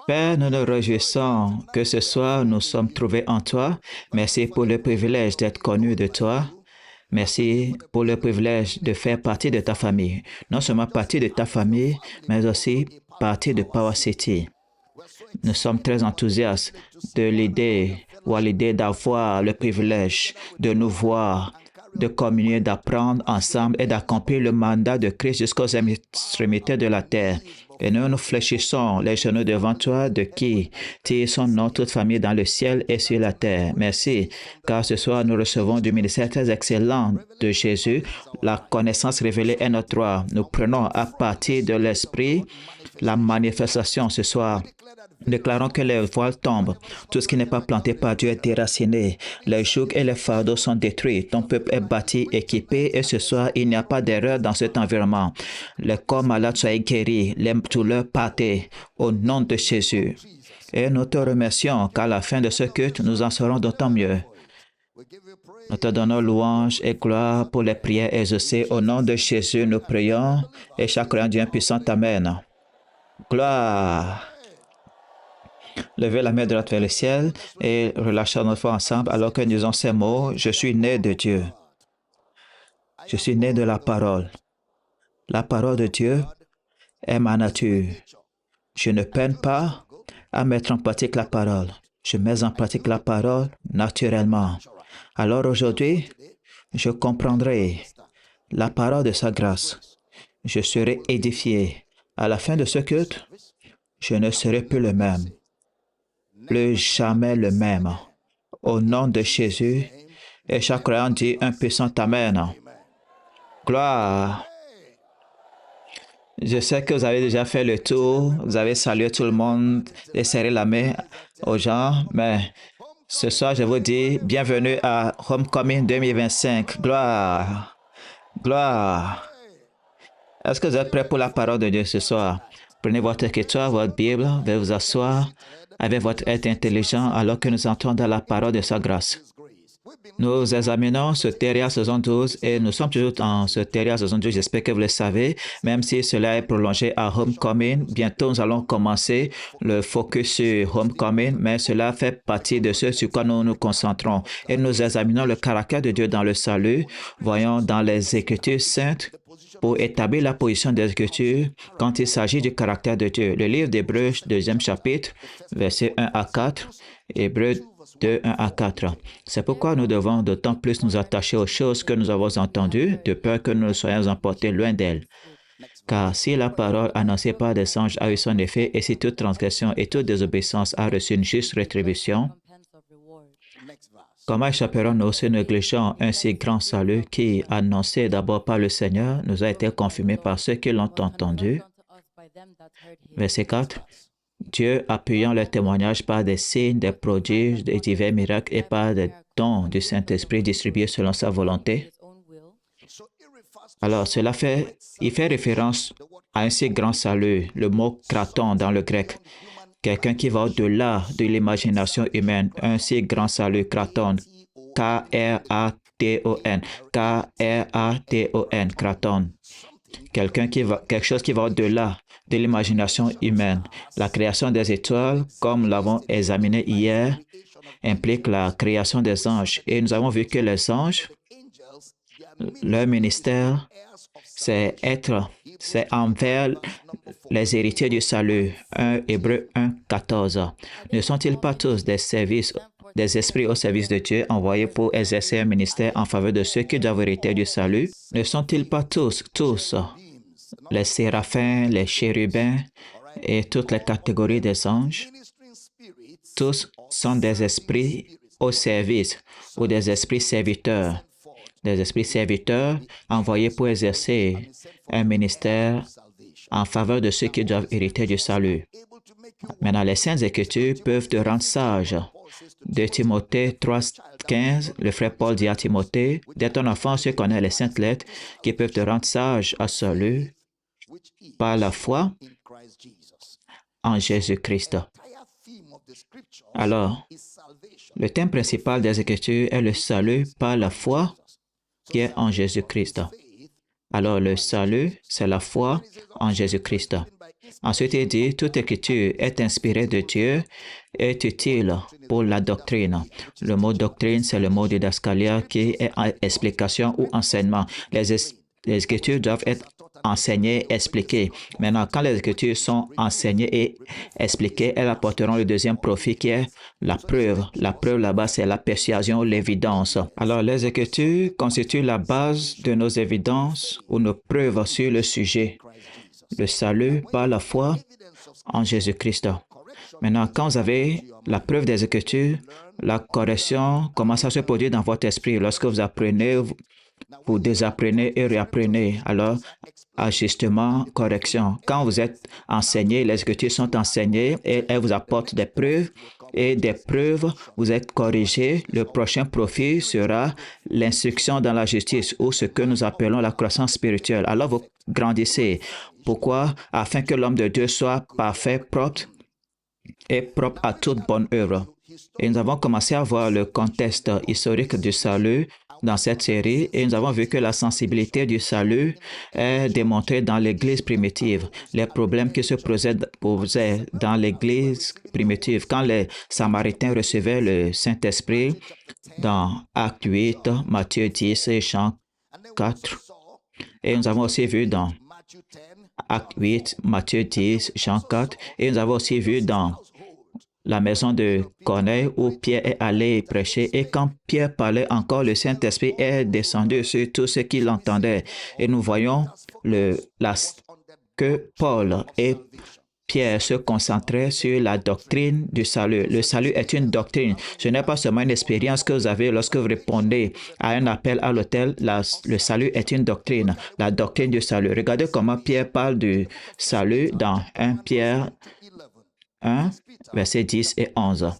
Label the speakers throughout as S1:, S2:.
S1: Père, nous nous réjouissons que ce soir nous sommes trouvés en toi. Merci pour le privilège d'être connus de toi. Merci pour le privilège de faire partie de ta famille. Non seulement partie de ta famille, mais aussi partie de Power City. Nous sommes très enthousiastes de l'idée ou à l'idée d'avoir le privilège de nous voir, de communier, d'apprendre ensemble et d'accomplir le mandat de Christ jusqu'aux extrémités de la terre. Et nous nous fléchissons les genoux devant toi, de qui tire son nom toute famille dans le ciel et sur la terre. Merci, car ce soir nous recevons du ministère très excellent de Jésus. La connaissance révélée est notre droit. Nous prenons à partir de l'Esprit la manifestation ce soir. Déclarons que les voiles tombent. Tout ce qui n'est pas planté par Dieu est déraciné. Les jougs et les fardeaux sont détruits. Ton peuple est bâti, équipé, et ce soir, il n'y a pas d'erreur dans cet environnement. Les corps malades soient guéris, les douleurs partez, au nom de Jésus. Et nous te remercions qu'à la fin de ce culte, nous en serons d'autant mieux. Nous te donnons louange et gloire pour les prières exaucées. Au nom de Jésus, nous prions, et chaque croyant dit un puissant Amen. Gloire. Levez la main droite vers le ciel et relâchez notre foi ensemble alors que nous disons ces mots. Je suis né de Dieu. Je suis né de la parole. La parole de Dieu est ma nature. Je ne peine pas à mettre en pratique la parole. Je mets en pratique la parole naturellement. Alors aujourd'hui, je comprendrai la parole de sa grâce. Je serai édifié. À la fin de ce culte, je ne serai plus le même. Plus jamais le même. Au nom de Jésus, et chaque croyant dit un puissant Amen. Gloire. Je sais que vous avez déjà fait le tour, vous avez salué tout le monde et serré la main aux gens, mais ce soir, je vous dis bienvenue à Homecoming 2025. Gloire. Gloire. Est-ce que vous êtes prêts pour la parole de Dieu ce soir? Prenez votre écriture, votre Bible, veuillez vous asseoir avec votre être intelligent alors que nous entrons dans la parole de sa grâce. Nous examinons Soteria saison 12 et nous sommes toujours en Soteria saison 12, j'espère que vous le savez, même si cela est prolongé à Homecoming. Bientôt, nous allons commencer le focus sur Homecoming, mais cela fait partie de ce sur quoi nous nous concentrons. Et nous examinons le caractère de Dieu dans le salut, voyons dans les Écritures saintes, pour établir la position des Écritures quand il s'agit du caractère de Dieu. Le livre d'Hébreux, 2e chapitre, versets 1 à 4, Hébreux 2, 1 à 4. C'est pourquoi nous devons d'autant plus nous attacher aux choses que nous avons entendues, de peur que nous soyons emportés loin d'elles. Car si la parole annoncée par des anges a eu son effet, et si toute transgression et toute désobéissance a reçu une juste rétribution, comment échapperons-nous si nous négligeons un si grand salut qui, annoncé d'abord par le Seigneur, nous a été confirmé par ceux qui l'ont entendu? Verset 4. Dieu appuyant le témoignage par des signes, des prodiges, des divers miracles et par des dons du Saint-Esprit distribués selon sa volonté. Alors, il fait référence à un si grand salut, le mot kraton dans le grec. Quelqu'un qui va au-delà de l'imagination humaine, un si grand salut, kraton, K-R-A-T-O-N, K-R-A-T-O-N, kraton. Quelque chose qui va au-delà de l'imagination humaine. La création des étoiles, comme nous l'avons examiné hier, implique la création des anges. Et nous avons vu que les anges, leur ministère, c'est envers les héritiers du salut. 1 Hébreux 1, 14. Ne sont-ils pas tous des esprits au service de Dieu envoyés pour exercer un ministère en faveur de ceux qui doivent hériter du salut? Ne sont-ils pas tous, les séraphins, les chérubins et toutes les catégories des anges? Tous sont des esprits au service ou des esprits serviteurs envoyés pour exercer un ministère en faveur de ceux qui doivent hériter du salut. Maintenant, les Saintes Écritures peuvent te rendre sage. De Timothée 3, 15, le frère Paul dit à Timothée, dès ton enfance, tu connais les saintes lettres qui peuvent te rendre sage à salut par la foi en Jésus-Christ. Alors, le thème principal des Écritures est le salut par la foi qui est en Jésus-Christ. Alors, le salut, c'est la foi en Jésus-Christ. Ensuite, il dit, toute écriture est inspirée de Dieu et est utile pour la doctrine. Le mot doctrine, c'est le mot didaskalia qui est explication ou enseignement. Les écritures doivent être enseignées, expliquées. Maintenant, quand les écritures sont enseignées et expliquées, elles apporteront le deuxième profit qui est la preuve. La preuve là-bas, c'est la persuasion, l'évidence. Alors, les écritures constituent la base de nos évidences ou nos preuves sur le sujet. Le salut par la foi en Jésus-Christ. Maintenant, quand vous avez la preuve des Écritures, la correction commence à se produire dans votre esprit. Lorsque vous apprenez, vous désapprenez et réapprenez. Alors, ajustement, correction. Quand vous êtes enseigné, les Écritures sont enseignées et elles vous apportent des preuves. Et des preuves, vous êtes corrigé. Le prochain profit sera l'instruction dans la justice ou ce que nous appelons la croissance spirituelle. Alors, vous grandissez. Pourquoi? Afin que l'homme de Dieu soit parfait, propre et propre à toute bonne œuvre. Et nous avons commencé à voir le contexte historique du salut dans cette série et nous avons vu que la sensibilité du salut est démontrée dans l'Église primitive. Les problèmes qui se posaient dans l'Église primitive quand les Samaritains recevaient le Saint-Esprit dans Actes 8, Matthieu 10 et Jean 4. Et nous avons aussi vu dans Actes 8, Matthieu 10, Jean 4. Et nous avons aussi vu dans la maison de Corneille où Pierre est allé prêcher. Et quand Pierre parlait encore, le Saint-Esprit est descendu sur tous ceux qui l'entendaient. Et nous voyons que Paul et Pierre se concentraient sur la doctrine du salut. Le salut est une doctrine. Ce n'est pas seulement une expérience que vous avez lorsque vous répondez à un appel à l'hôtel. Le salut est une doctrine, la doctrine du salut. Regardez comment Pierre parle du salut dans 1 Pierre 1, versets 10 et 11.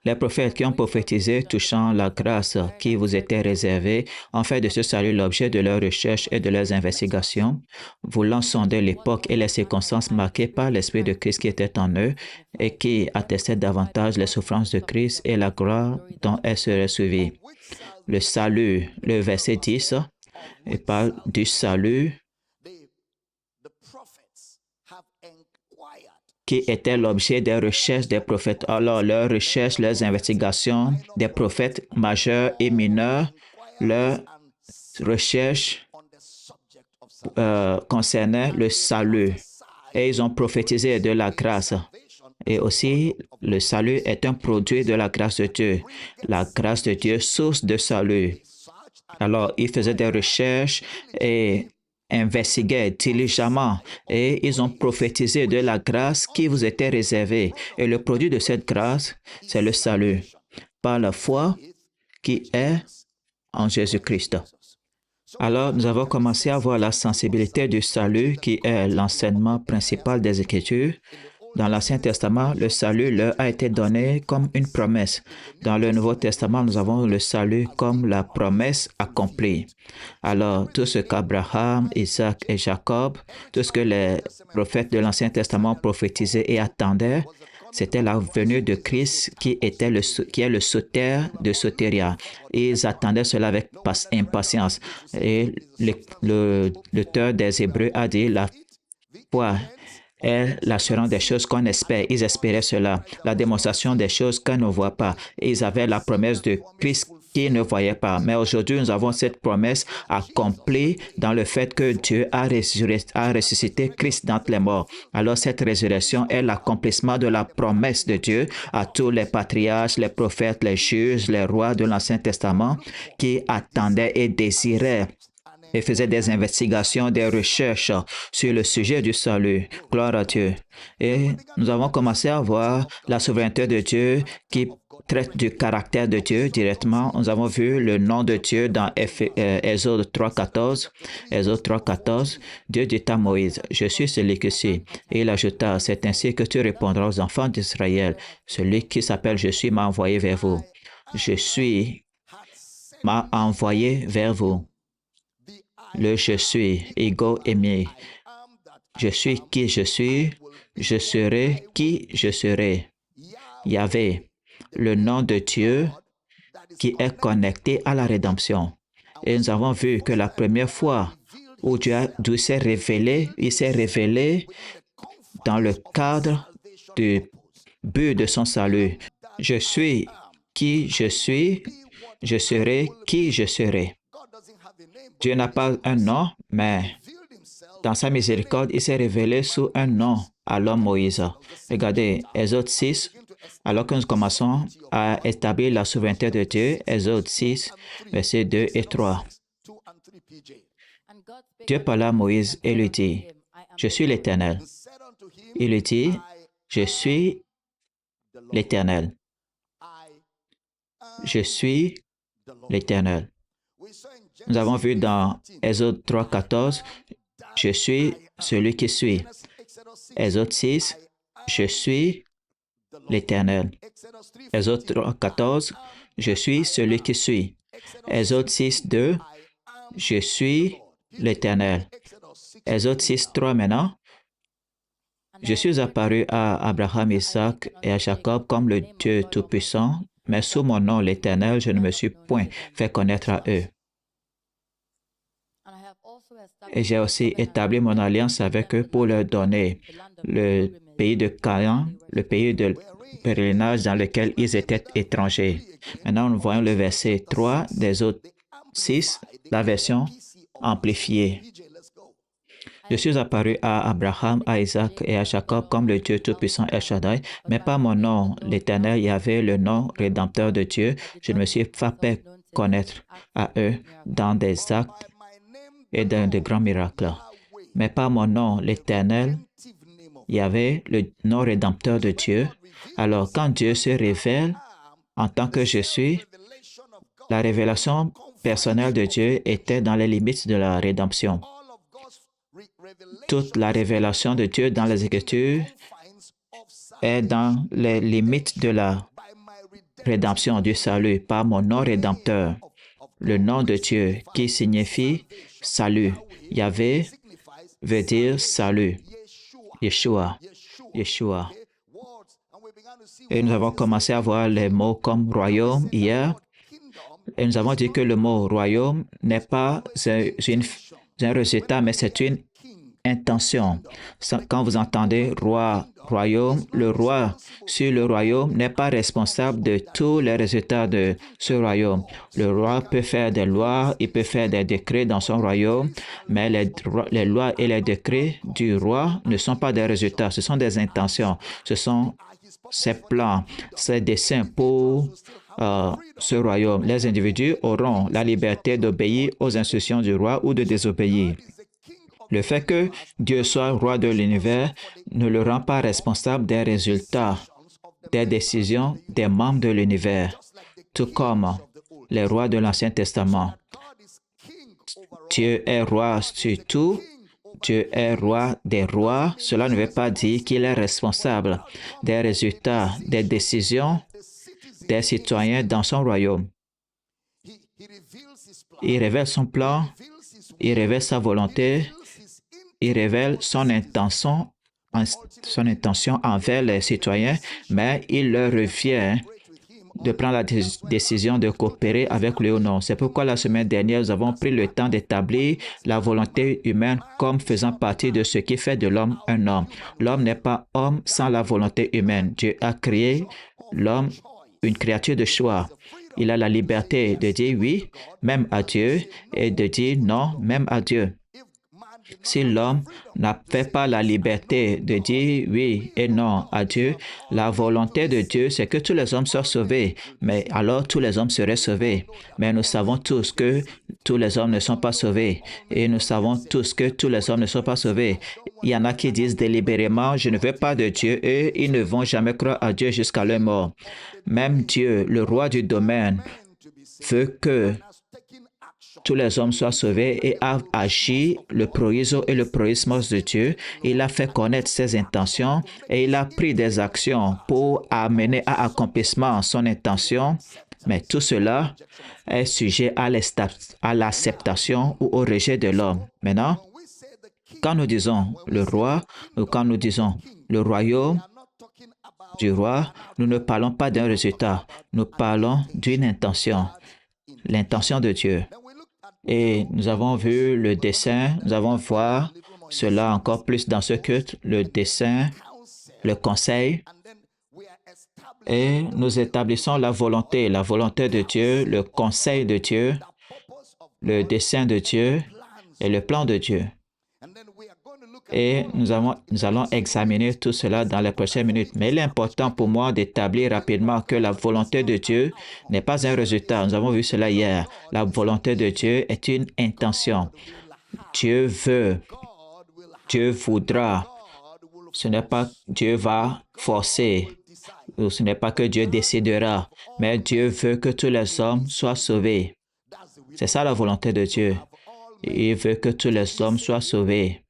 S1: Les prophètes qui ont prophétisé touchant la grâce qui vous était réservée ont fait de ce salut l'objet de leurs recherches et de leurs investigations, voulant sonder l'époque et les circonstances marquées par l'Esprit de Christ qui était en eux et qui attestait davantage les souffrances de Christ et la gloire dont elles seraient suivies. Le salut, le verset 10, il parle du salut qui était l'objet des recherches des prophètes. Alors, leurs recherches, leurs investigations des prophètes majeurs et mineurs, leurs recherches concernaient le salut. Et ils ont prophétisé de la grâce. Et aussi, le salut est un produit de la grâce de Dieu. La grâce de Dieu, source de salut. Alors, ils faisaient des recherches et investiguaient diligemment et ils ont prophétisé de la grâce qui vous était réservée. Et le produit de cette grâce, c'est le salut par la foi qui est en Jésus-Christ. Alors, nous avons commencé à voir la sensibilité du salut qui est l'enseignement principal des Écritures. Dans l'Ancien Testament, le salut leur a été donné comme une promesse. Dans le Nouveau Testament, nous avons le salut comme la promesse accomplie. Alors, tout ce qu'Abraham, Isaac et Jacob, tout ce que les prophètes de l'Ancien Testament prophétisaient et attendaient, c'était la venue de Christ qui est le sauteur de Soteria. Ils attendaient cela avec impatience. Et l'auteur des Hébreux a dit, la foi est l'assurance des choses qu'on espère. Ils espéraient cela, la démonstration des choses qu'on ne voit pas. Ils avaient la promesse de Christ qu'ils ne voyaient pas. Mais aujourd'hui, nous avons cette promesse accomplie dans le fait que Dieu a ressuscité Christ d'entre les morts. Alors, cette résurrection est l'accomplissement de la promesse de Dieu à tous les patriarches, les prophètes, les juges, les rois de l'Ancien Testament qui attendaient et désiraient et faisait des investigations, des recherches sur le sujet du salut. Gloire à Dieu. Et nous avons commencé à voir la souveraineté de Dieu qui traite du caractère de Dieu directement. Nous avons vu le nom de Dieu dans Exode 3.14. Exode 3.14, Dieu dit à Moïse, « Je suis celui que suis. » Et il ajouta, « C'est ainsi que tu répondras aux enfants d'Israël. Celui qui s'appelle Je suis m'a envoyé vers vous. Je suis m'a envoyé vers vous. » Le je suis, ego aimé. Je suis qui je suis, je serai qui je serai. Yahvé, le nom de Dieu qui est connecté à la rédemption. Et nous avons vu que la première fois où Dieu s'est révélé, il s'est révélé dans le cadre du but de son salut. Je suis qui je suis, je serai qui je serai. Dieu n'a pas un nom, mais dans sa miséricorde, il s'est révélé sous un nom à l'homme Moïse. Regardez, Exode 6, alors que nous commençons à établir la souveraineté de Dieu, Exode 6, versets 2 et 3. Dieu parla à Moïse et lui dit, « Je suis l'Éternel. » Il lui dit, « Je suis l'Éternel. Je suis l'Éternel. » Nous avons vu dans Exode 3, 14, « Je suis celui qui suis. » Exode 6, « Je suis l'Éternel. » Exode 3, 14, « Je suis celui qui suis. » Exode 6, 2, « Je suis l'Éternel. » Exode 6, 3 maintenant, « Je suis apparu à Abraham, Isaac et à Jacob comme le Dieu Tout-Puissant, mais sous mon nom, l'Éternel, je ne me suis point fait connaître à eux. Et j'ai aussi établi mon alliance avec eux pour leur donner le pays de Canaan, le pays de pèlerinage dans lequel ils étaient étrangers. » Maintenant, nous voyons le verset 3 des autres 6, la version amplifiée. Je suis apparu à Abraham, à Isaac et à Jacob comme le Dieu Tout-Puissant El Shaddai, mais par mon nom, l'Éternel, il y avait le nom rédempteur de Dieu. Je ne me suis pas fait connaître à eux dans des actes et dans de grands miracles. Mais par mon nom, l'Éternel, il y avait le nom rédempteur de Dieu. Alors, quand Dieu se révèle en tant que je suis, la révélation personnelle de Dieu était dans les limites de la rédemption. Toute la révélation de Dieu dans les Écritures est dans les limites de la rédemption du salut par mon nom rédempteur, le nom de Dieu qui signifie salut. Yahvé veut dire salut. Yeshua. Yeshua. Et nous avons commencé à voir les mots comme royaume hier. Et nous avons dit que le mot royaume n'est pas un résultat, mais c'est une intention. Quand vous entendez roi, royaume, le roi sur le royaume n'est pas responsable de tous les résultats de ce royaume. Le roi peut faire des lois, il peut faire des décrets dans son royaume, mais les lois et les décrets du roi ne sont pas des résultats, ce sont des intentions, ce sont ses plans, ses desseins pour ce royaume. Les individus auront la liberté d'obéir aux instructions du roi ou de désobéir. Le fait que Dieu soit roi de l'univers ne le rend pas responsable des résultats, des décisions des membres de l'univers, tout comme les rois de l'Ancien Testament. Dieu est roi sur tout. Dieu est roi des rois. Cela ne veut pas dire qu'il est responsable des résultats, des décisions des citoyens dans son royaume. Il révèle son plan, il révèle sa volonté, il révèle son intention envers les citoyens, mais il leur revient de prendre la décision de coopérer avec lui ou non. C'est pourquoi la semaine dernière, nous avons pris le temps d'établir la volonté humaine comme faisant partie de ce qui fait de l'homme un homme. L'homme n'est pas homme sans la volonté humaine. Dieu a créé l'homme une créature de choix. Il a la liberté de dire oui, même à Dieu, et de dire non, même à Dieu. Si l'homme n'avait pas la liberté de dire oui et non à Dieu, la volonté de Dieu, c'est que tous les hommes soient sauvés, mais alors tous les hommes seraient sauvés. Mais nous savons tous que tous les hommes ne sont pas sauvés, et nous savons tous que tous les hommes ne sont pas sauvés. Il y en a qui disent délibérément, je ne veux pas de Dieu, et ils ne vont jamais croire à Dieu jusqu'à leur mort. Même Dieu, le roi du domaine, veut que tous les hommes soient sauvés et a agi le proïso et le proïsmos de Dieu. Il a fait connaître ses intentions et il a pris des actions pour amener à accomplissement son intention. Mais tout cela est sujet à l'acceptation ou au rejet de l'homme. Maintenant, quand nous disons le roi ou quand nous disons le royaume du roi, nous ne parlons pas d'un résultat, nous parlons d'une intention, l'intention de Dieu. Et nous avons vu le dessein, nous allons voir cela encore plus dans ce culte, le dessein, le conseil, et nous établissons la volonté de Dieu, le conseil de Dieu, le dessein de Dieu et le plan de Dieu. Et nous allons examiner tout cela dans les prochaines minutes. Mais il est important pour moi d'établir rapidement que la volonté de Dieu n'est pas un résultat. Nous avons vu cela hier. La volonté de Dieu est une intention. Dieu veut, Dieu voudra. Ce n'est pas Dieu va forcer, ou ce n'est pas que Dieu décidera, mais Dieu veut que tous les hommes soient sauvés. C'est ça la volonté de Dieu. Il veut que tous les hommes soient sauvés.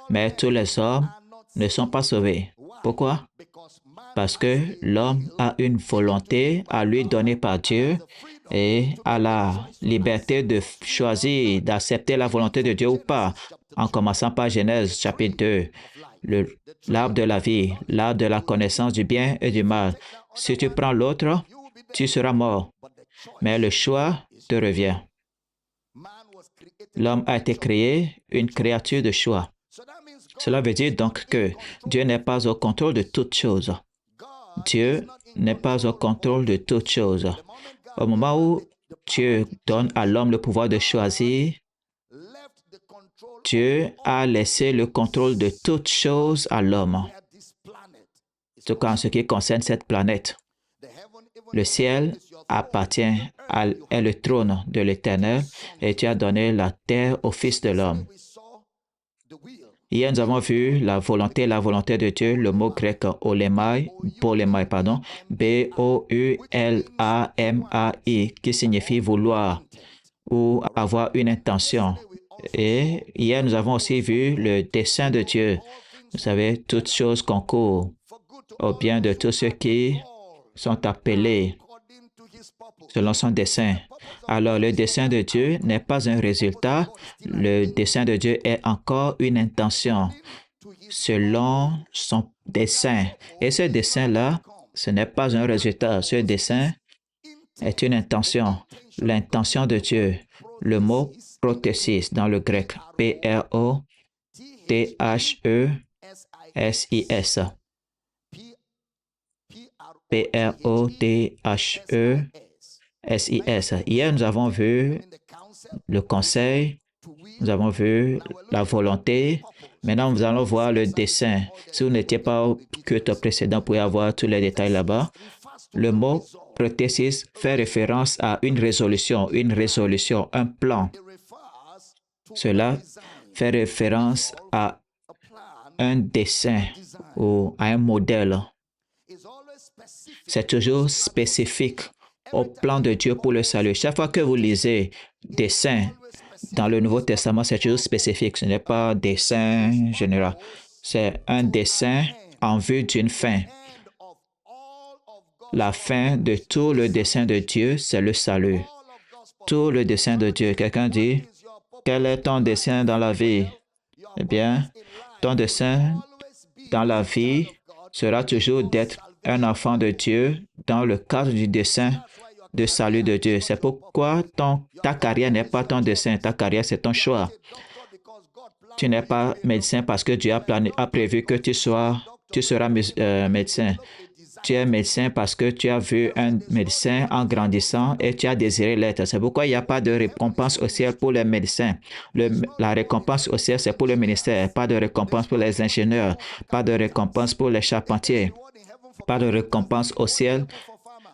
S1: Mais tous les hommes ne sont pas sauvés. Pourquoi? Parce que l'homme a une volonté à lui donnée par Dieu et a la liberté de choisir, d'accepter la volonté de Dieu ou pas, en commençant par Genèse chapitre 2, l'arbre de la vie, l'arbre de la connaissance du bien et du mal. Si tu prends l'autre, tu seras mort. Mais le choix te revient. L'homme a été créé, une créature de choix. Cela veut dire donc que Dieu n'est pas au contrôle de toutes choses. Dieu n'est pas au contrôle de toutes choses. Au moment où Dieu donne à l'homme le pouvoir de choisir, Dieu a laissé le contrôle de toutes choses à l'homme. En tout cas, en ce qui concerne cette planète. Le ciel est le trône de l'Éternel et tu as donné la terre au Fils de l'homme. Hier, nous avons vu la volonté de Dieu, le mot grec bolemai, B-O-U-L-A-M-A-I, qui signifie vouloir ou avoir une intention. Et hier, nous avons aussi vu le dessein de Dieu. Vous savez, toutes choses concourent au bien de tous ceux qui sont appelés selon son dessein. Alors, le dessein de Dieu n'est pas un résultat. Le dessein de Dieu est encore une intention selon son dessein. Et ce dessein-là, ce n'est pas un résultat. Ce dessein est une intention. L'intention de Dieu. Le mot prothesis dans le grec. P-R-O-T-H-E-S-I-S. P-R-O-T-H-E-S-I-S. Hier, nous avons vu le conseil, nous avons vu la volonté. Maintenant, nous allons voir le dessein. Si vous n'étiez pas au culte précédent, vous pouvez avoir tous les détails là-bas. Le mot prothesis fait référence à une résolution, un plan. Cela fait référence à un dessin ou à un modèle. C'est toujours spécifique au plan de Dieu pour le salut. Chaque fois que vous lisez dessein dans le Nouveau Testament, c'est toujours spécifique. Ce n'est pas dessein général. C'est un dessein en vue d'une fin. La fin de tout le dessein de Dieu, c'est le salut. Tout le dessein de Dieu. Quelqu'un dit, quel est ton dessein dans la vie? Eh bien, ton dessein dans la vie sera toujours d'être un enfant de Dieu dans le cadre du dessein de salut de Dieu. C'est pourquoi ta carrière n'est pas ton dessein, ta carrière c'est ton choix. Tu n'es pas médecin parce que Dieu a prévu que tu seras médecin. Tu es médecin parce que tu as vu un médecin en grandissant et tu as désiré l'être. C'est pourquoi il n'y a pas de récompense au ciel pour les médecins. La récompense au ciel, c'est pour le ministère. Pas de récompense pour les ingénieurs. Pas de récompense pour les charpentiers. Pas de récompense au ciel.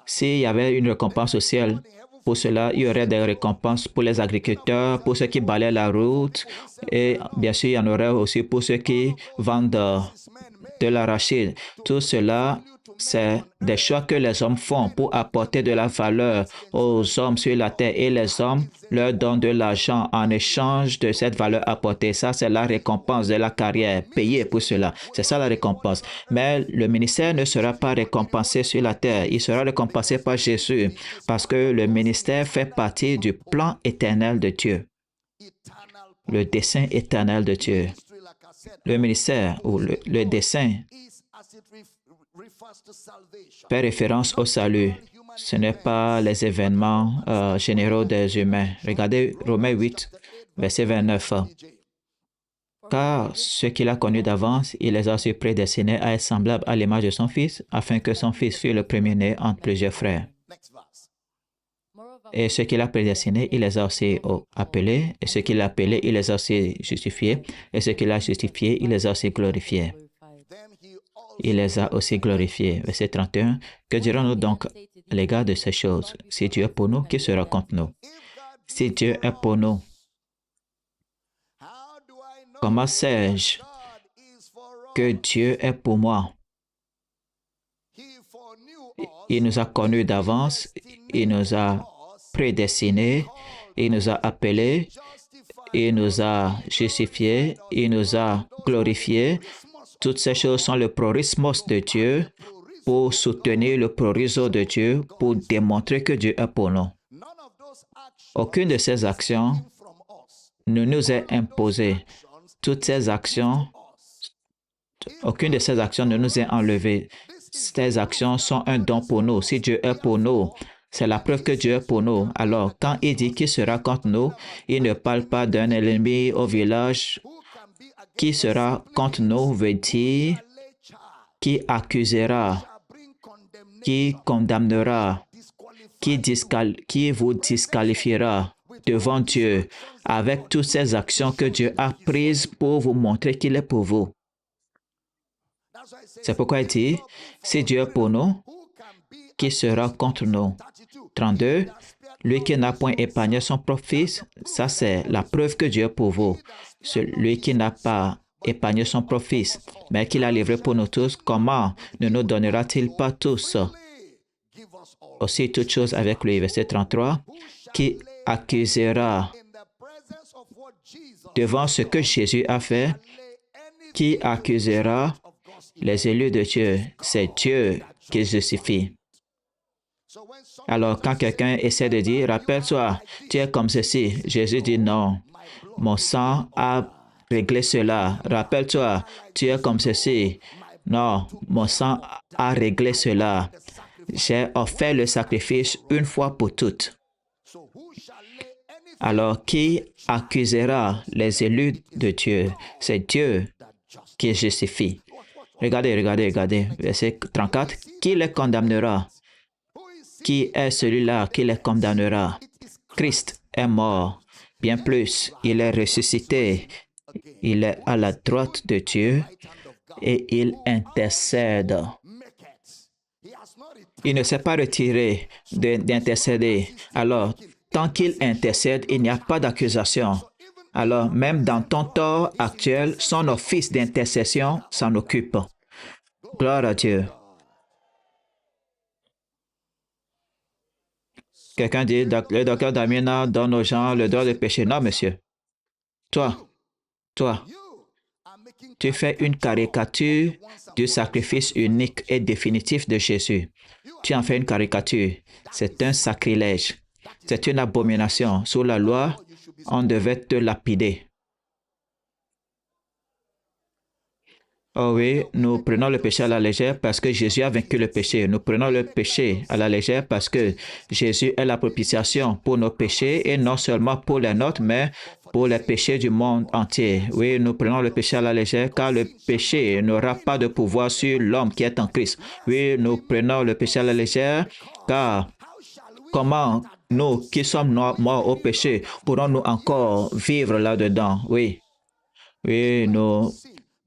S1: S'il y avait une récompense au ciel, pour cela, il y aurait des récompenses pour les agriculteurs, pour ceux qui balaient la route. Et bien sûr, il y en aurait aussi pour ceux qui vendent de l'arachide. Tout cela, c'est des choix que les hommes font pour apporter de la valeur aux hommes sur la terre et les hommes leur donnent de l'argent en échange de cette valeur apportée. Ça, c'est la récompense de la carrière, payée pour cela. C'est ça la récompense. Mais le ministère ne sera pas récompensé sur la terre. Il sera récompensé par Jésus parce que le ministère fait partie du plan éternel de Dieu. Le dessein éternel de Dieu. Le ministère ou le dessein fait référence au salut. Ce n'est pas les événements généraux des humains. Regardez Romains 8, verset 29. Car ceux qu'il a connus d'avance, il les a aussi prédestinés à être semblables à l'image de son Fils, afin que son Fils fût le premier-né entre plusieurs frères. Et ceux qu'il a prédestinés, il les a aussi appelés. Et ceux qu'il a appelés, il les a aussi justifiés. Et ceux qu'il a justifiés, il les a aussi glorifiés. Il les a aussi glorifiés. Verset 31. Que dirons-nous donc à l'égard de ces choses? Si Dieu est pour nous, qui sera contre nous? Si Dieu est pour nous, comment sais-je que Dieu est pour moi? Il nous a connus d'avance, il nous a prédestinés, il nous a appelés, il nous a justifiés, il nous a glorifiés. Toutes ces choses sont le prorismos de Dieu pour soutenir le proriso de Dieu, pour démontrer que Dieu est pour nous. Aucune de ces actions ne nous est imposée. Toutes ces actions, aucune de ces actions ne nous est enlevée. Ces actions sont un don pour nous. Si Dieu est pour nous, c'est la preuve que Dieu est pour nous. Alors, quand il dit qu'il sera contre nous, il ne parle pas d'un ennemi au village. Qui sera contre nous veut dire qui accusera, qui condamnera, qui vous disqualifiera devant Dieu avec toutes ces actions que Dieu a prises pour vous montrer qu'il est pour vous. C'est pourquoi il dit, si Dieu est pour nous, qui sera contre nous? 32. Lui qui n'a point épargné son propre Fils, ça c'est la preuve que Dieu est pour vous. Celui qui n'a pas épargné son propre Fils, mais qu'il a livré pour nous tous, comment ne nous donnera-t-il pas tous aussi toutes choses avec lui? Verset 33. Qui accusera devant ce que Jésus a fait? Qui accusera les élus de Dieu? C'est Dieu qui justifie. Alors, quand quelqu'un essaie de dire, rappelle-toi, tu es comme ceci, Jésus dit non, mon sang a réglé cela. Rappelle-toi, tu es comme ceci. Non, mon sang a réglé cela. J'ai offert le sacrifice une fois pour toutes. Alors, qui accusera les élus de Dieu? C'est Dieu qui justifie. Regardez, verset 34. Qui les condamnera? Qui est celui-là qui les condamnera? Christ est mort. Bien plus, il est ressuscité. Il est à la droite de Dieu et il intercède. Il ne s'est pas retiré d'intercéder. Alors, tant qu'il intercède, il n'y a pas d'accusation. Alors, même dans ton tort actuel, son office d'intercession s'en occupe. Gloire à Dieu. Quelqu'un dit, le docteur Damina donne aux gens le droit de pécher. Non, monsieur. Toi, tu fais une caricature du sacrifice unique et définitif de Jésus. Tu en fais une caricature. C'est un sacrilège. C'est une abomination. Sous la loi, on devait te lapider. Oh oui, nous prenons le péché à la légère parce que Jésus a vaincu le péché. Nous prenons le péché à la légère parce que Jésus est la propitiation pour nos péchés et non seulement pour les nôtres, mais pour les péchés du monde entier. Oui, nous prenons le péché à la légère car le péché n'aura pas de pouvoir sur l'homme qui est en Christ. Oui, nous prenons le péché à la légère car comment nous qui sommes morts au péché pourrons-nous encore vivre là-dedans? Oui, nous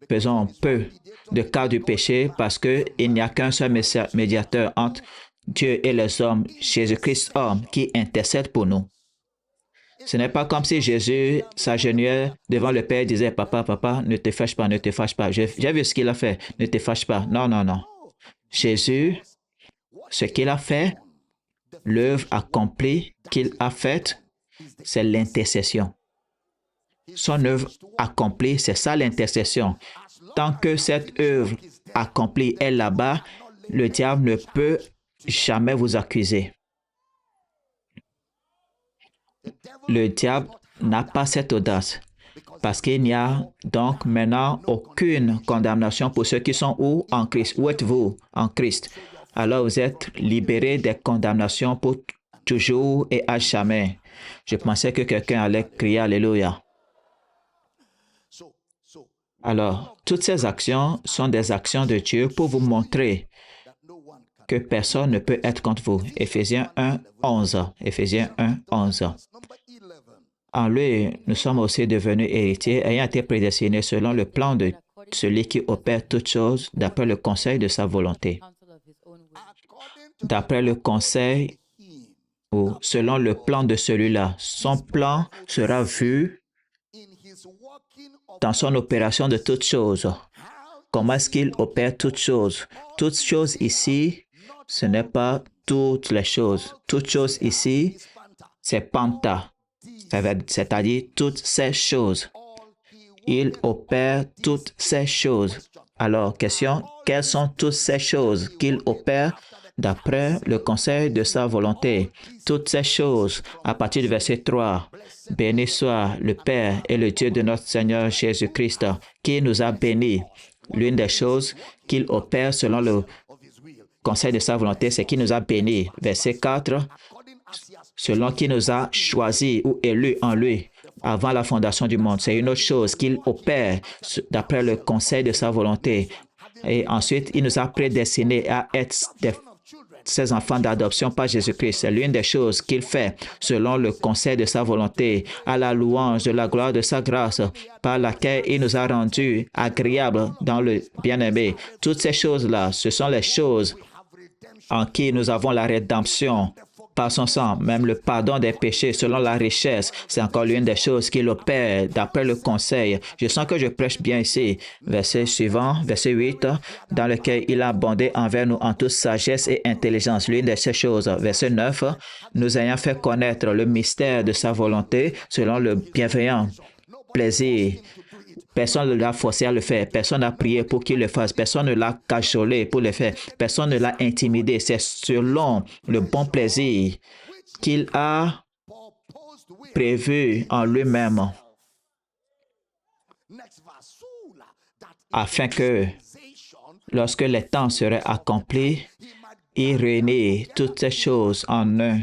S1: faisons peu de cas du péché parce qu'il n'y a qu'un seul médiateur entre Dieu et les hommes, Jésus-Christ homme, qui intercède pour nous. Ce n'est pas comme si Jésus s'agenouillait devant le Père et disait, papa, ne te fâche pas, ne te fâche pas. J'ai vu ce qu'il a fait, ne te fâche pas. Non. Jésus, ce qu'il a fait, l'œuvre accomplie qu'il a faite, c'est l'intercession. Son œuvre accomplie, c'est ça l'intercession. Tant que cette œuvre accomplie est là-bas, le diable ne peut jamais vous accuser. Le diable n'a pas cette audace Parce qu'il n'y a donc maintenant aucune condamnation pour ceux qui sont où? En Christ. Où êtes-vous? En Christ. Alors vous êtes libérés des condamnations pour toujours et à jamais. Je pensais que quelqu'un allait crier Alléluia. Alors, toutes ces actions sont des actions de Dieu pour vous montrer que personne ne peut être contre vous. Éphésiens 1, 11. Éphésiens 1, 11. En lui, nous sommes aussi devenus héritiers, ayant été prédestinés selon le plan de celui qui opère toutes choses d'après le conseil de sa volonté. D'après le conseil ou selon le plan de celui-là, son plan sera vu dans son opération de toutes choses. Comment est-ce qu'il opère toutes choses? Toutes choses ici, ce n'est pas toutes les choses. Toutes choses ici, c'est Panta, c'est-à-dire toutes ces choses. Il opère toutes ces choses. Alors, question, quelles sont toutes ces choses qu'il opère d'après le conseil de sa volonté? Toutes ces choses, à partir du verset 3, béni soit le Père et le Dieu de notre Seigneur Jésus-Christ, qui nous a bénis. L'une des choses qu'il opère selon le conseil de sa volonté, c'est qu'il nous a bénis. Verset 4, selon qu'il nous a choisis ou élus en lui avant la fondation du monde. C'est une autre chose qu'il opère d'après le conseil de sa volonté. Et ensuite, il nous a prédestinés à être ses enfants d'adoption par Jésus-Christ. C'est l'une des choses qu'il fait selon le conseil de sa volonté, à la louange de la gloire de sa grâce, par laquelle il nous a rendus agréables dans le bien-aimé. Toutes ces choses-là, ce sont les choses en qui nous avons la rédemption par son sang, même le pardon des péchés selon la richesse. C'est encore l'une des choses qu'il opère d'après le conseil. Je sens que je prêche bien ici. Verset suivant, verset 8, dans lequel il a abondé envers nous en toute sagesse et intelligence. L'une de ces choses. Verset 9, nous ayant fait connaître le mystère de sa volonté selon le bienveillant plaisir. Personne ne l'a forcé à le faire. Personne n'a prié pour qu'il le fasse. Personne ne l'a cajolé pour le faire. Personne ne l'a intimidé. C'est selon le bon plaisir qu'il a prévu en lui-même afin que lorsque les temps seraient accomplis, il réunit toutes ces choses en un.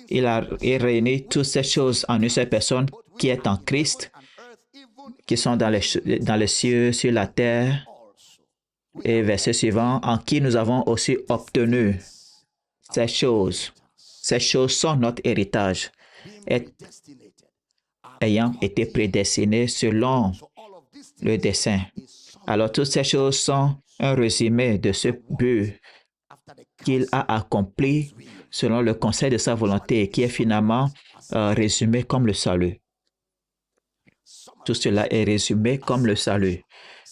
S1: Il réunit toutes ces choses en une seule personne qui est en Christ, qui sont dans les cieux, sur la terre. Et verset suivant, en qui nous avons aussi obtenu ces choses. Ces choses sont notre héritage, ayant été prédestinées selon le dessein. Alors, toutes ces choses sont un résumé de ce but qu'il a accompli selon le conseil de sa volonté, qui est finalement résumé comme le salut. Tout cela est résumé comme le salut.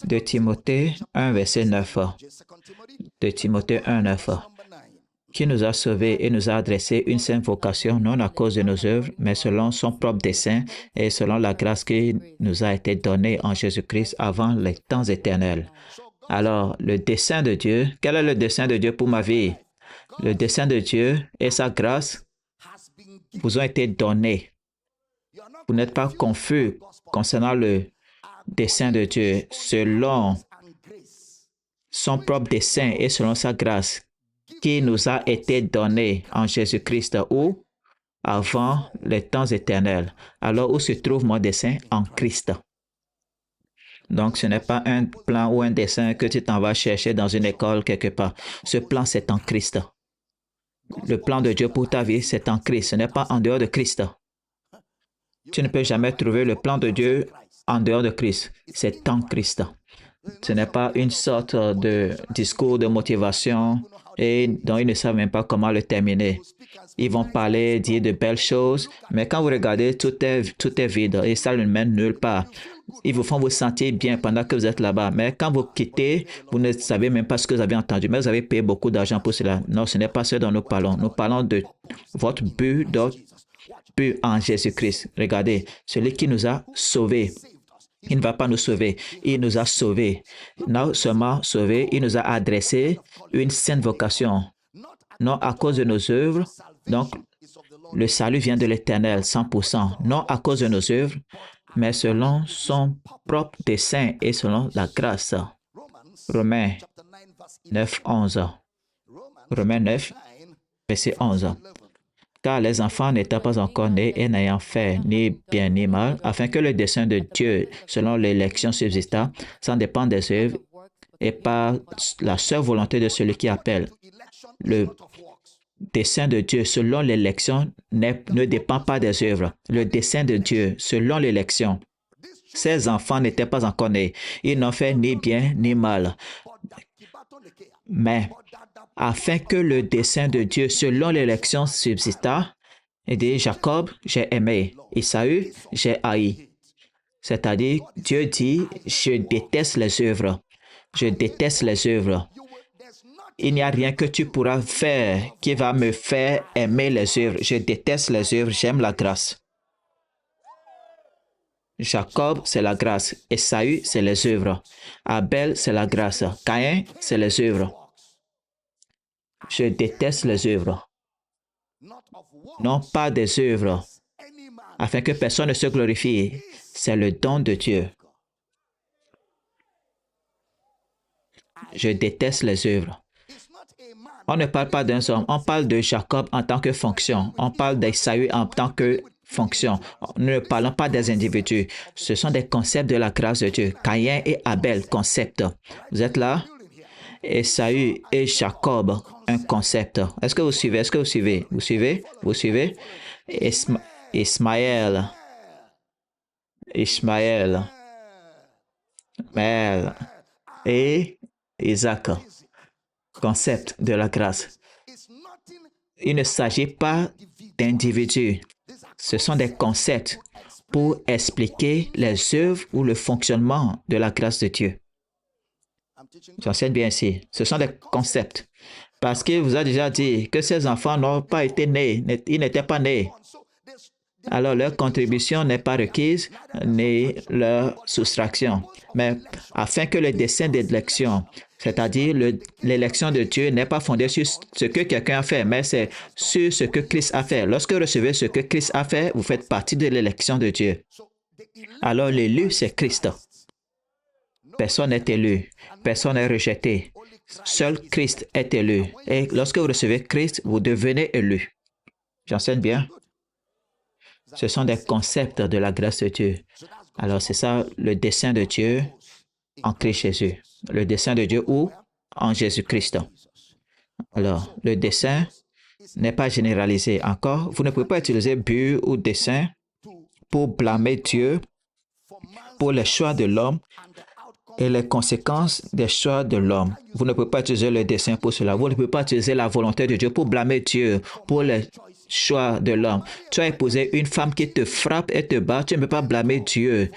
S1: De Timothée 1, verset 9. De Timothée 1, 9. Qui nous a sauvés et nous a adressé une sainte vocation, non à cause de nos œuvres, mais selon son propre dessein et selon la grâce qui nous a été donnée en Jésus-Christ avant les temps éternels. Alors, le dessein de Dieu, quel est le dessein de Dieu pour ma vie? Le dessein de Dieu et sa grâce vous ont été donnés. Vous n'êtes pas confus concernant le dessein de Dieu selon son propre dessein et selon sa grâce qui nous a été donné en Jésus-Christ ou avant les temps éternels. Alors, où se trouve mon dessein? En Christ. Donc, ce n'est pas un plan ou un dessein que tu t'en vas chercher dans une école quelque part. Ce plan, c'est en Christ. Le plan de Dieu pour ta vie, c'est en Christ. Ce n'est pas en dehors de Christ. Tu ne peux jamais trouver le plan de Dieu en dehors de Christ. C'est en Christ. Ce n'est pas une sorte de discours de motivation et dont ils ne savent même pas comment le terminer. Ils vont parler, dire de belles choses, mais quand vous regardez, tout est vide et ça ne mène nulle part. Ils vous font vous sentir bien pendant que vous êtes là-bas, mais quand vous quittez, vous ne savez même pas ce que vous avez entendu, mais vous avez payé beaucoup d'argent pour cela. Non, ce n'est pas ce dont nous parlons. Nous parlons de votre but en Jésus-Christ. Regardez, celui qui nous a sauvés. Il ne va pas nous sauver. Il nous a sauvés. Non seulement sauvés, il nous a adressé une sainte vocation. Non à cause de nos œuvres. Donc, le salut vient de l'Éternel, 100%. Non à cause de nos œuvres, mais selon son propre dessein et selon la grâce. Romains 9, 11. Romains 9, verset 11. Car les enfants n'étaient pas encore nés et n'ayant fait ni bien ni mal, afin que le dessein de Dieu, selon l'élection subsistât, sans dépendre des œuvres, et par la seule volonté de celui qui appelle. Le dessein de Dieu, selon l'élection, ne dépend pas des œuvres. Le dessein de Dieu, selon l'élection, ces enfants n'étaient pas encore nés. Ils n'ont fait ni bien ni mal. Mais afin que le dessein de Dieu, selon l'élection, subsistât, il dit, Jacob, j'ai aimé, Isaü, j'ai haï. C'est-à-dire, Dieu dit, je déteste les œuvres. Je déteste les œuvres. Il n'y a rien que tu pourras faire qui va me faire aimer les œuvres. Je déteste les œuvres, j'aime la grâce. Jacob, c'est la grâce. Esaü, c'est les œuvres. Abel, c'est la grâce. Caïn, c'est les œuvres. Je déteste les œuvres. Non pas des œuvres, afin que personne ne se glorifie. C'est le don de Dieu. Je déteste les œuvres. On ne parle pas d'un homme, on parle de Jacob en tant que fonction. On parle d'Esaü en tant que fonction. Nous ne parlons pas des individus. Ce sont des concepts de la grâce de Dieu. Caïn et Abel, concept. Vous êtes là? Esaü et Jacob, un concept. Est-ce que vous suivez? Est-ce que vous suivez? Vous suivez? Vous suivez? Ismaël. Ishmaël. Mel. Et Isaac. Concept de la grâce. Il ne s'agit pas d'individus. Ce sont des concepts pour expliquer les œuvres ou le fonctionnement de la grâce de Dieu. J'enseigne bien ici. Ce sont des concepts. Parce qu'il vous a déjà dit que ces enfants n'ont pas été nés, ils n'étaient pas nés. Alors leur contribution n'est pas requise, ni leur soustraction. Mais afin que le dessein d'élection, c'est-à-dire l'élection de Dieu, n'est pas fondée sur ce que quelqu'un a fait, mais c'est sur ce que Christ a fait. Lorsque vous recevez ce que Christ a fait, vous faites partie de l'élection de Dieu. Alors l'élu, c'est Christ. Personne n'est élu, personne n'est rejeté. Seul Christ est élu. Et lorsque vous recevez Christ, vous devenez élu. J'enseigne bien? Ce sont des concepts de la grâce de Dieu. Alors c'est ça le dessein de Dieu en Christ Jésus. Le dessein de Dieu où? En Jésus-Christ. Alors, le dessein n'est pas généralisé. Encore, vous ne pouvez pas utiliser but ou dessein pour blâmer Dieu pour les choix de l'homme et les conséquences des choix de l'homme. Vous ne pouvez pas utiliser le dessein pour cela. Vous ne pouvez pas utiliser la volonté de Dieu pour blâmer Dieu pour les choix de l'homme. Tu as épousé une femme qui te frappe et te bat. Tu ne peux pas blâmer Dieu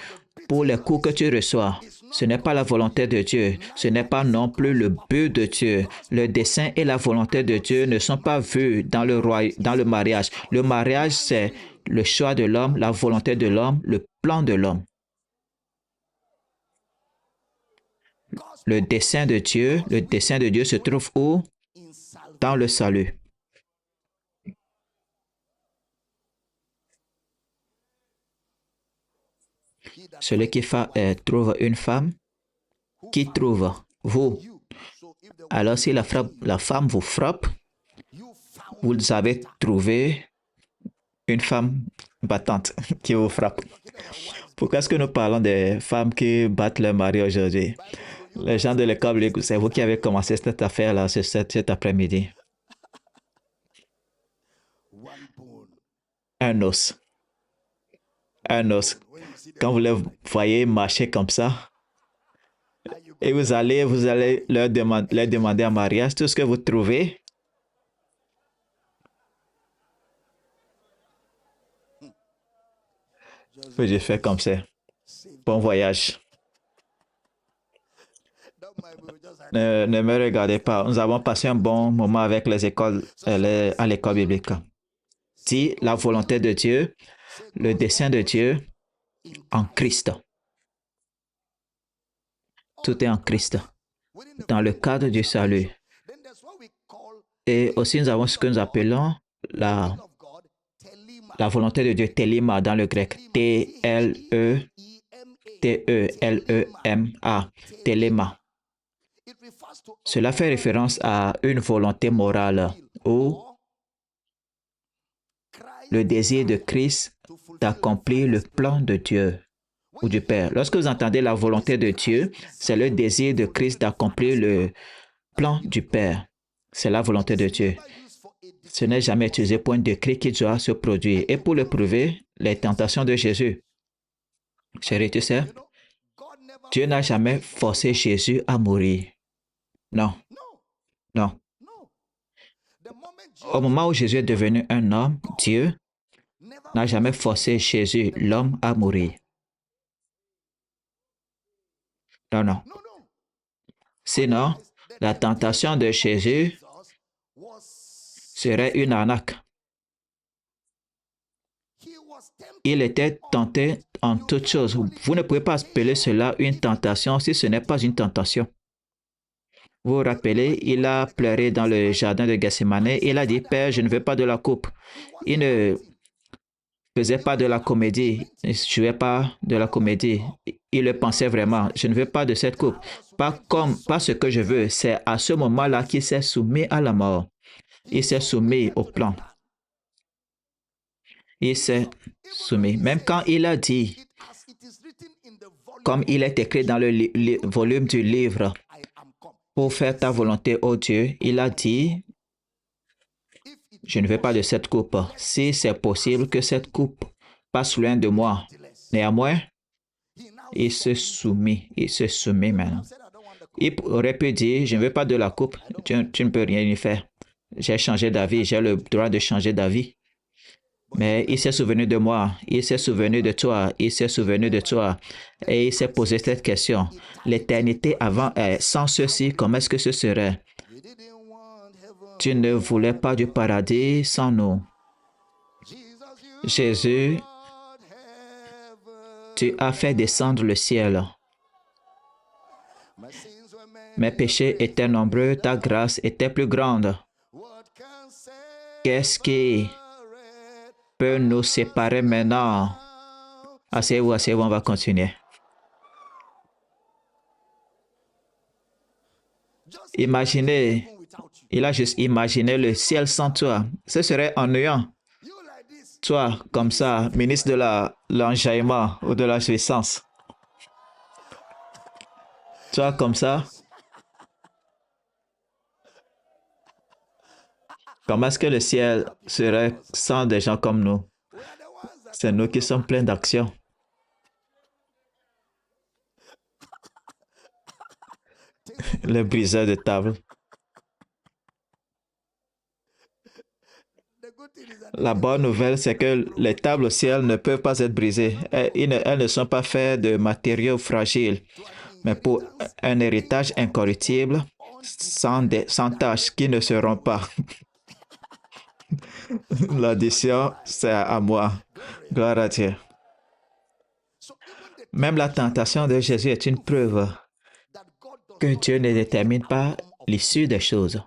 S1: pour les coups que tu reçois. Ce n'est pas la volonté de Dieu. Ce n'est pas non plus le but de Dieu. Le dessein et la volonté de Dieu ne sont pas vus dans le mariage. Le mariage, c'est le choix de l'homme, la volonté de l'homme, le plan de l'homme. Le dessein de Dieu se trouve où? Dans le salut. Celui qui trouve une femme, qui trouve vous. Alors si la femme vous frappe, vous avez trouvé une femme battante qui vous frappe. Pourquoi est-ce que nous parlons des femmes qui battent leur mari aujourd'hui? Les gens de l'école, c'est vous qui avez commencé cette affaire-là cet après-midi. Un os. Un os. Quand vous les voyez marcher comme ça, et vous allez leur demander en mariage tout ce que vous trouvez. Je fais comme ça. Bon voyage. Ne me regardez pas. Nous avons passé un bon moment avec les écoles, à l'école biblique. Dis la volonté de Dieu, le dessein de Dieu en Christ. Tout est en Christ, dans le cadre du salut. Et aussi, nous avons ce que nous appelons La volonté de Dieu, telema dans le grec, T-L-E-T-E-L-E-M-A, telema. Cela fait référence à une volonté morale ou le désir de Christ d'accomplir le plan de Dieu ou du Père. Lorsque vous entendez la volonté de Dieu, c'est le désir de Christ d'accomplir le plan du Père. C'est la volonté de Dieu. Ce n'est jamais utilisé pour un décret qui doit se produire. Et pour le prouver, les tentations de Jésus. Chérie, tu sais, Dieu n'a jamais forcé Jésus à mourir. Non, non. Au moment où Jésus est devenu un homme, Dieu n'a jamais forcé Jésus, l'homme, à mourir. Non, non. Sinon, la tentation de Jésus serait une arnaque. Il était tenté en toutes choses. Vous ne pouvez pas appeler cela une tentation si ce n'est pas une tentation. Vous vous rappelez, il a pleuré dans le jardin de Gethsémane et il a dit, Père, je ne veux pas de la coupe. Il ne faisait pas de la comédie, il ne jouait pas de la comédie. Il le pensait vraiment, je ne veux pas de cette coupe. Pas ce que je veux. C'est à ce moment-là qu'il s'est soumis à la mort. Il s'est soumis au plan. Il s'est soumis. Même quand il a dit, comme il est écrit dans le volume du livre, pour faire ta volonté, ô Dieu, il a dit, je ne veux pas de cette coupe. Si c'est possible que cette coupe passe loin de moi. Néanmoins, il se soumet maintenant. Il aurait pu dire, je ne veux pas de la coupe, tu ne peux rien y faire. J'ai changé d'avis, j'ai le droit de changer d'avis. Mais il s'est souvenu de moi, il s'est souvenu de toi, il s'est souvenu de toi. Et il s'est posé cette question. L'éternité avant, sans ceci, comment est-ce que ce serait? Tu ne voulais pas du paradis sans nous. Jésus, tu as fait descendre le ciel. Mes péchés étaient nombreux, ta grâce était plus grande. Qu'est-ce qui peut nous séparer maintenant? Asseyez-vous, on va continuer. Imaginez, il a juste imaginé le ciel sans toi. Ce serait ennuyant. Toi, comme ça, ministre de l'enjaillement ou de la jouissance. Toi, comme ça. Comment est-ce que le ciel serait sans des gens comme nous? C'est nous qui sommes pleins d'action. Les briseurs de table. La bonne nouvelle, c'est que les tables au ciel ne peuvent pas être brisées. Elles ne sont pas faites de matériaux fragiles. Mais pour un héritage incorruptible, sans tâches qui ne seront pas. L'addition, c'est à moi. Gloire à Dieu. Même la tentation de Jésus est une preuve que Dieu ne détermine pas l'issue des choses.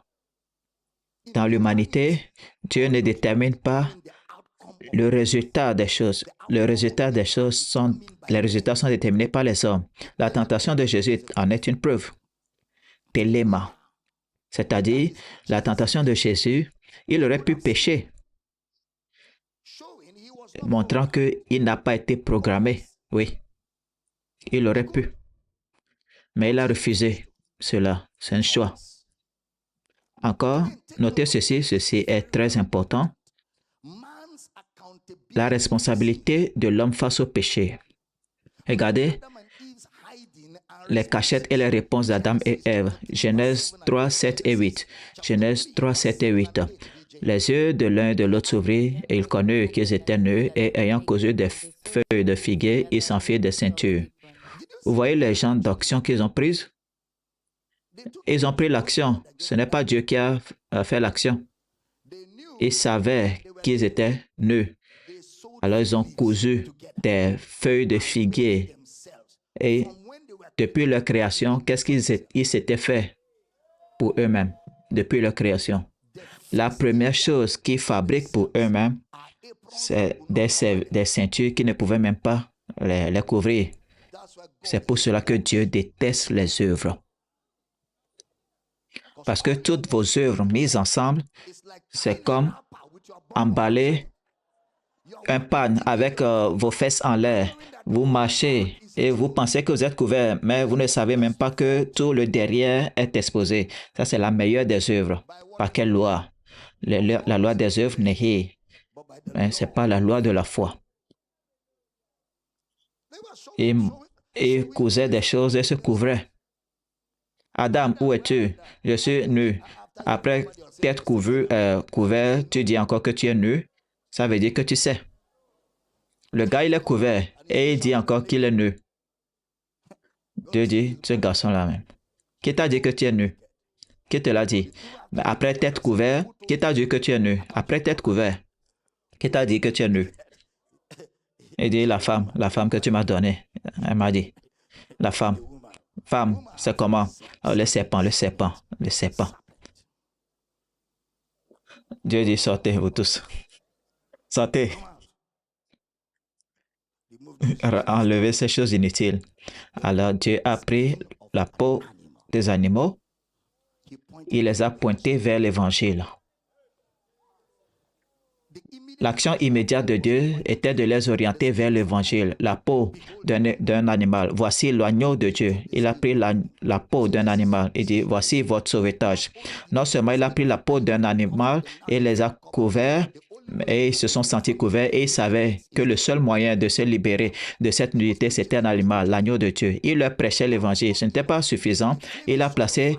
S1: Dans l'humanité, Dieu ne détermine pas le résultat des choses. Les résultats sont déterminés par les hommes. La tentation de Jésus en est une preuve. Téléma. C'est-à-dire, la tentation de Jésus, il aurait pu pécher, montrant qu'il n'a pas été programmé. Oui, il aurait pu. Mais il a refusé cela. C'est un choix. Encore, notez ceci est très important. La responsabilité de l'homme face au péché. Regardez les cachettes et les réponses d'Adam et Ève. Genèse 3, 7 et 8. Genèse 3, 7 et 8. Les yeux de l'un et de l'autre s'ouvrirent et ils connurent qu'ils étaient nus et ayant causé des feuilles de figuier, ils s'enfirent des ceintures. Vous voyez les genres d'actions qu'ils ont prises? Ils ont pris l'action. Ce n'est pas Dieu qui a fait l'action. Ils savaient qu'ils étaient nus. Alors ils ont cousu des feuilles de figuier. Et depuis leur création, qu'est-ce qu'ils s'étaient fait pour eux-mêmes depuis leur création? La première chose qu'ils fabriquent pour eux-mêmes, C'est des ceintures qui ne pouvaient même pas les couvrir. C'est pour cela que Dieu déteste les œuvres. Parce que toutes vos œuvres mises ensemble, c'est comme emballer un pan avec vos fesses en l'air. Vous marchez et vous pensez que vous êtes couvert, mais vous ne savez même pas que tout le derrière est exposé. Ça, c'est la meilleure des œuvres. Par quelle loi? La loi des œuvres n'est ce n'est pas la loi de la foi. Et causaient des choses et se couvraient. Adam, où es-tu? Je suis nu. Après t'être couvert, tu dis encore que tu es nu. Ça veut dire que tu sais. Le gars, il est couvert et il dit encore qu'il est nu. Dieu dit, ce garçon-là même. Qui t'a dit que tu es nu? Qui te l'a dit? Après t'être couvert, qui t'a dit que tu es nu? Après t'être couvert, qui t'a dit que tu es nu? Il dit, la femme que tu m'as donnée. Elle m'a dit, la femme. Femme, c'est comment? Oh, le serpent. Dieu dit, sortez, vous tous. Sortez. Enlevez ces choses inutiles. Alors Dieu a pris la peau des animaux, il les a pointés vers l'évangile. L'action immédiate de Dieu était de les orienter vers l'évangile, la peau d'un animal. Voici l'agneau de Dieu. Il a pris la peau d'un animal. Il dit, voici votre sauvetage. Non seulement il a pris la peau d'un animal et les a couverts, et ils se sont sentis couverts et ils savaient que le seul moyen de se libérer de cette nudité, c'était un animal, l'agneau de Dieu. Il leur prêchait l'évangile. Ce n'était pas suffisant. Il a placé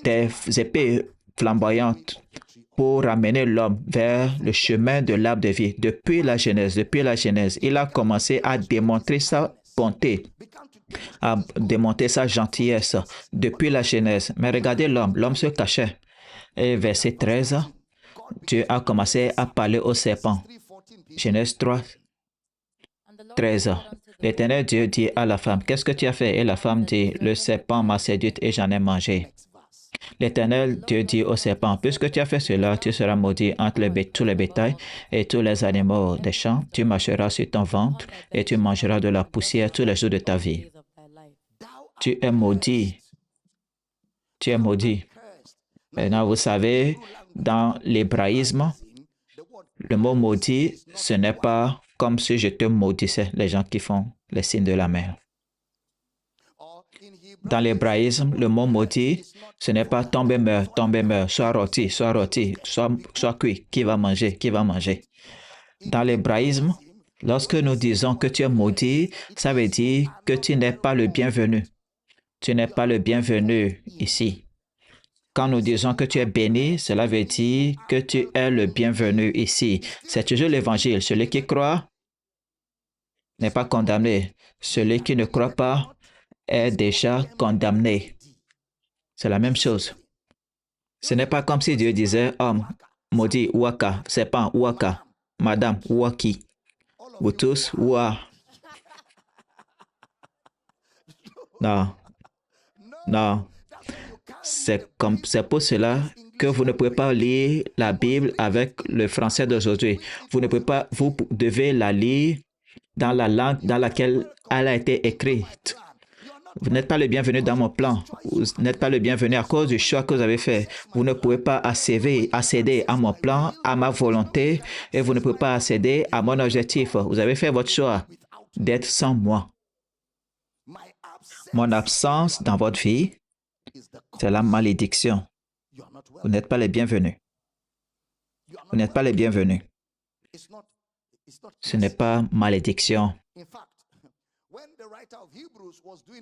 S1: des épées flamboyantes pour ramener l'homme vers le chemin de l'arbre de vie. Depuis la Genèse, il a commencé à démontrer sa bonté, à démontrer sa gentillesse depuis la Genèse. Mais regardez l'homme se cachait. Et verset 13, Dieu a commencé à parler au serpent. Genèse 3, 13. L'Éternel Dieu dit à la femme, qu'est-ce que tu as fait? Et la femme dit, le serpent m'a séduite et j'en ai mangé. L'Éternel Dieu dit au serpent, puisque tu as fait cela, tu seras maudit entre tous les bétails et tous les animaux des champs. Tu marcheras sur ton ventre et tu mangeras de la poussière tous les jours de ta vie. Tu es maudit. Tu es maudit. Maintenant, vous savez, dans l'hébraïsme, le mot maudit, ce n'est pas comme si je te maudissais, les gens qui font les signes de la mer. Dans l'hébraïsme, le mot maudit, ce n'est pas tomber, meurt, sois rôti, sois cuit, qui va manger. Dans l'hébraïsme, lorsque nous disons que tu es maudit, ça veut dire que tu n'es pas le bienvenu. Tu n'es pas le bienvenu ici. Quand nous disons que tu es béni, cela veut dire que tu es le bienvenu ici. C'est toujours l'évangile. Celui qui croit n'est pas condamné. Celui qui ne croit pas est déjà condamné. C'est la même chose. Ce n'est pas comme si Dieu disait, homme, maudit, ouaka, serpent, ouaka, madame, ouaki, vous tous, ouah. Non, non. C'est pour cela que vous ne pouvez pas lire la Bible avec le français d'aujourd'hui. Vous devez la lire dans la langue dans laquelle elle a été écrite. Vous n'êtes pas le bienvenu dans mon plan. Vous n'êtes pas le bienvenu à cause du choix que vous avez fait. Vous ne pouvez pas accéder à mon plan, à ma volonté, et vous ne pouvez pas accéder à mon objectif. Vous avez fait votre choix d'être sans moi. Mon absence dans votre vie, c'est la malédiction. Vous n'êtes pas les bienvenus. Vous n'êtes pas les bienvenus. Ce n'est pas malédiction.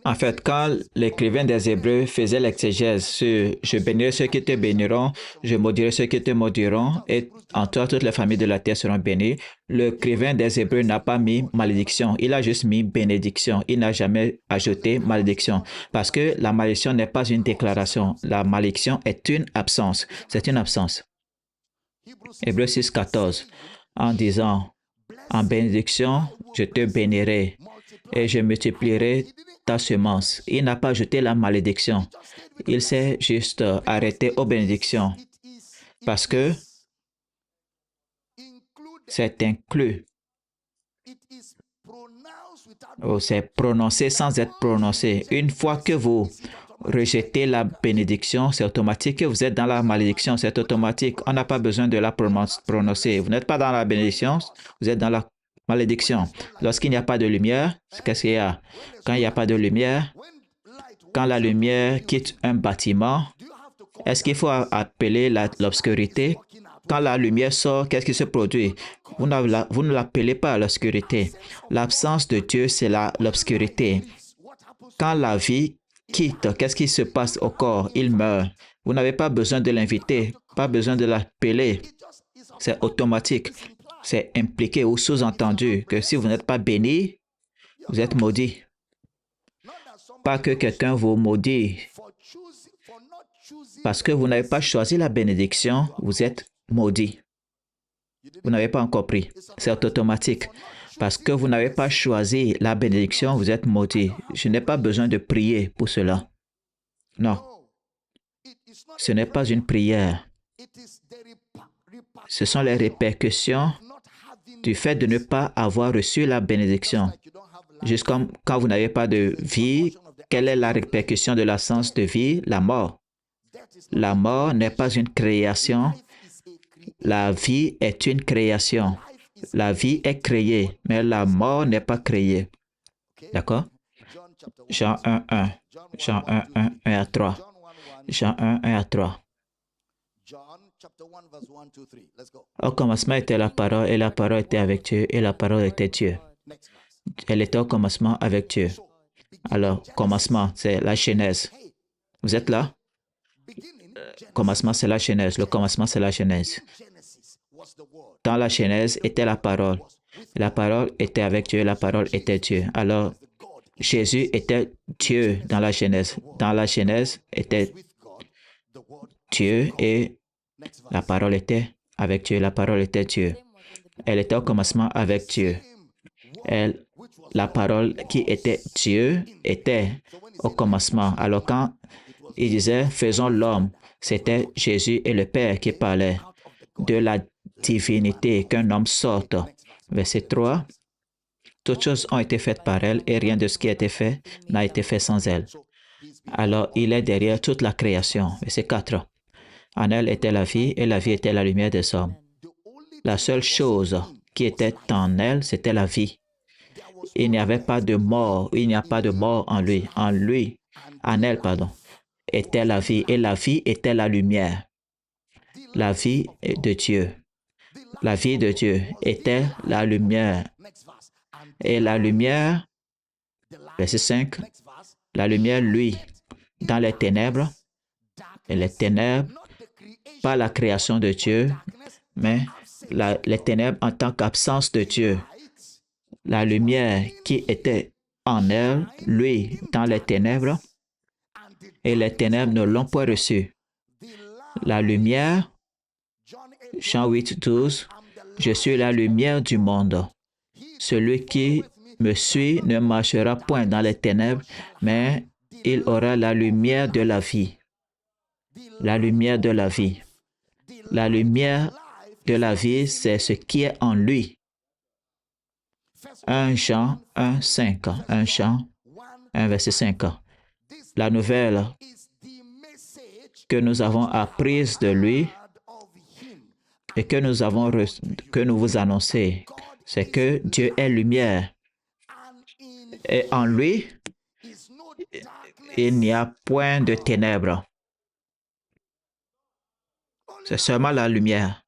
S1: En fait, quand l'écrivain des Hébreux faisait l'exégèse sur « Je bénirai ceux qui te béniront, je maudirai ceux qui te maudiront, et en toi toutes les familles de la terre seront bénies », l'écrivain des Hébreux n'a pas mis malédiction, il a juste mis bénédiction. Il n'a jamais ajouté malédiction, parce que la malédiction n'est pas une déclaration. La malédiction est une absence. C'est une absence. Hébreux 6, 14, en disant « En bénédiction, je te bénirai. » Et je multiplierai ta semence. Il n'a pas jeté la malédiction. Il s'est juste arrêté aux bénédictions. Parce que C'est inclus. Oh, c'est prononcé sans être prononcé. Une fois que vous rejetez la bénédiction, c'est automatique. Que vous êtes dans la malédiction, c'est automatique. On n'a pas besoin de la prononcer. Vous n'êtes pas dans la bénédiction, vous êtes dans la malédiction. Lorsqu'il n'y a pas de lumière, qu'est-ce qu'il y a? Quand il n'y a pas de lumière, quand la lumière quitte un bâtiment, est-ce qu'il faut appeler l'obscurité? Quand la lumière sort, qu'est-ce qui se produit? Vous ne l'appelez pas l'obscurité. L'absence de Dieu, c'est l'obscurité. Quand la vie quitte, qu'est-ce qui se passe au corps? Il meurt. Vous n'avez pas besoin de l'inviter, pas besoin de l'appeler. C'est automatique. C'est impliqué ou sous-entendu que si vous n'êtes pas béni, vous êtes maudit. Pas que quelqu'un vous maudit. Parce que vous n'avez pas choisi la bénédiction, vous êtes maudit. Vous n'avez pas encore pris. C'est automatique. Parce que vous n'avez pas choisi la bénédiction, vous êtes maudit. Je n'ai pas besoin de prier pour cela. Non. Ce n'est pas une prière. Ce sont les répercussions du fait de ne pas avoir reçu la bénédiction. Juste comme quand vous n'avez pas de vie, quelle est la répercussion de l'absence de vie? La mort. La mort n'est pas une création. La vie est une création. La vie est créée, mais la mort n'est pas créée. D'accord? Jean 1, 1. Jean 1, 1, 1 à 3. Jean 1, 1 à 3. Au commencement était la parole, et la parole était avec Dieu, et la parole était Dieu. Elle était au commencement avec Dieu. Alors, commencement, c'est la Genèse. Vous êtes là? Commencement, c'est la Genèse. Le commencement, c'est la Genèse. Dans la Genèse était la parole. La parole était avec Dieu, la parole était Dieu. Alors, Jésus était Dieu dans la Genèse. Dans la Genèse était Dieu et la parole était avec Dieu, la parole était Dieu. Elle était au commencement avec Dieu. La parole qui était Dieu était au commencement. Alors quand il disait « faisons l'homme », c'était Jésus et le Père qui parlaient de la divinité, qu'un homme sorte. Verset 3. Toutes choses ont été faites par elle et rien de ce qui a été fait n'a été fait sans elle. Alors il est derrière toute la création. Verset 4. En elle était la vie et la vie était la lumière des hommes. La seule chose qui était en elle, c'était la vie. Il n'y avait pas de mort, il n'y a pas de mort en lui. En elle, était la vie et la vie était la lumière. La vie de Dieu. La vie de Dieu était la lumière. Et la lumière, verset 5, la lumière, lui, dans les ténèbres, et les ténèbres, pas la création de Dieu, mais les ténèbres en tant qu'absence de Dieu. La lumière qui était en elle, lui, dans les ténèbres, et les ténèbres ne l'ont pas reçu. La lumière, Jean 8, 12, je suis la lumière du monde. Celui qui me suit ne marchera point dans les ténèbres, mais il aura la lumière de la vie. La lumière de la vie. La lumière de la vie, c'est ce qui est en lui. 1 Jean 1, 5. 1 Jean 1, verset 5. La nouvelle que nous avons apprise de lui et que nous vous annonçons, c'est que Dieu est lumière. Et en lui, il n'y a point de ténèbres. C'est seulement la lumière.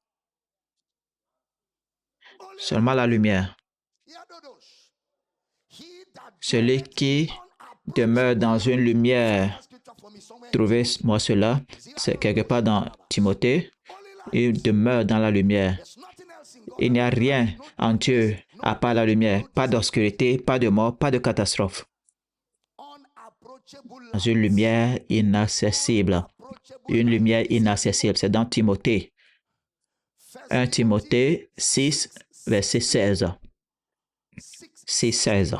S1: Seulement la lumière. Celui qui demeure dans une lumière, trouvez-moi cela, c'est quelque part dans Timothée, il demeure dans la lumière. Il n'y a rien en Dieu à part la lumière, pas d'obscurité, pas de mort, pas de catastrophe. Dans une lumière inaccessible. Une lumière inaccessible, c'est dans Timothée. 1 Timothée 6, verset 16. 6, 16.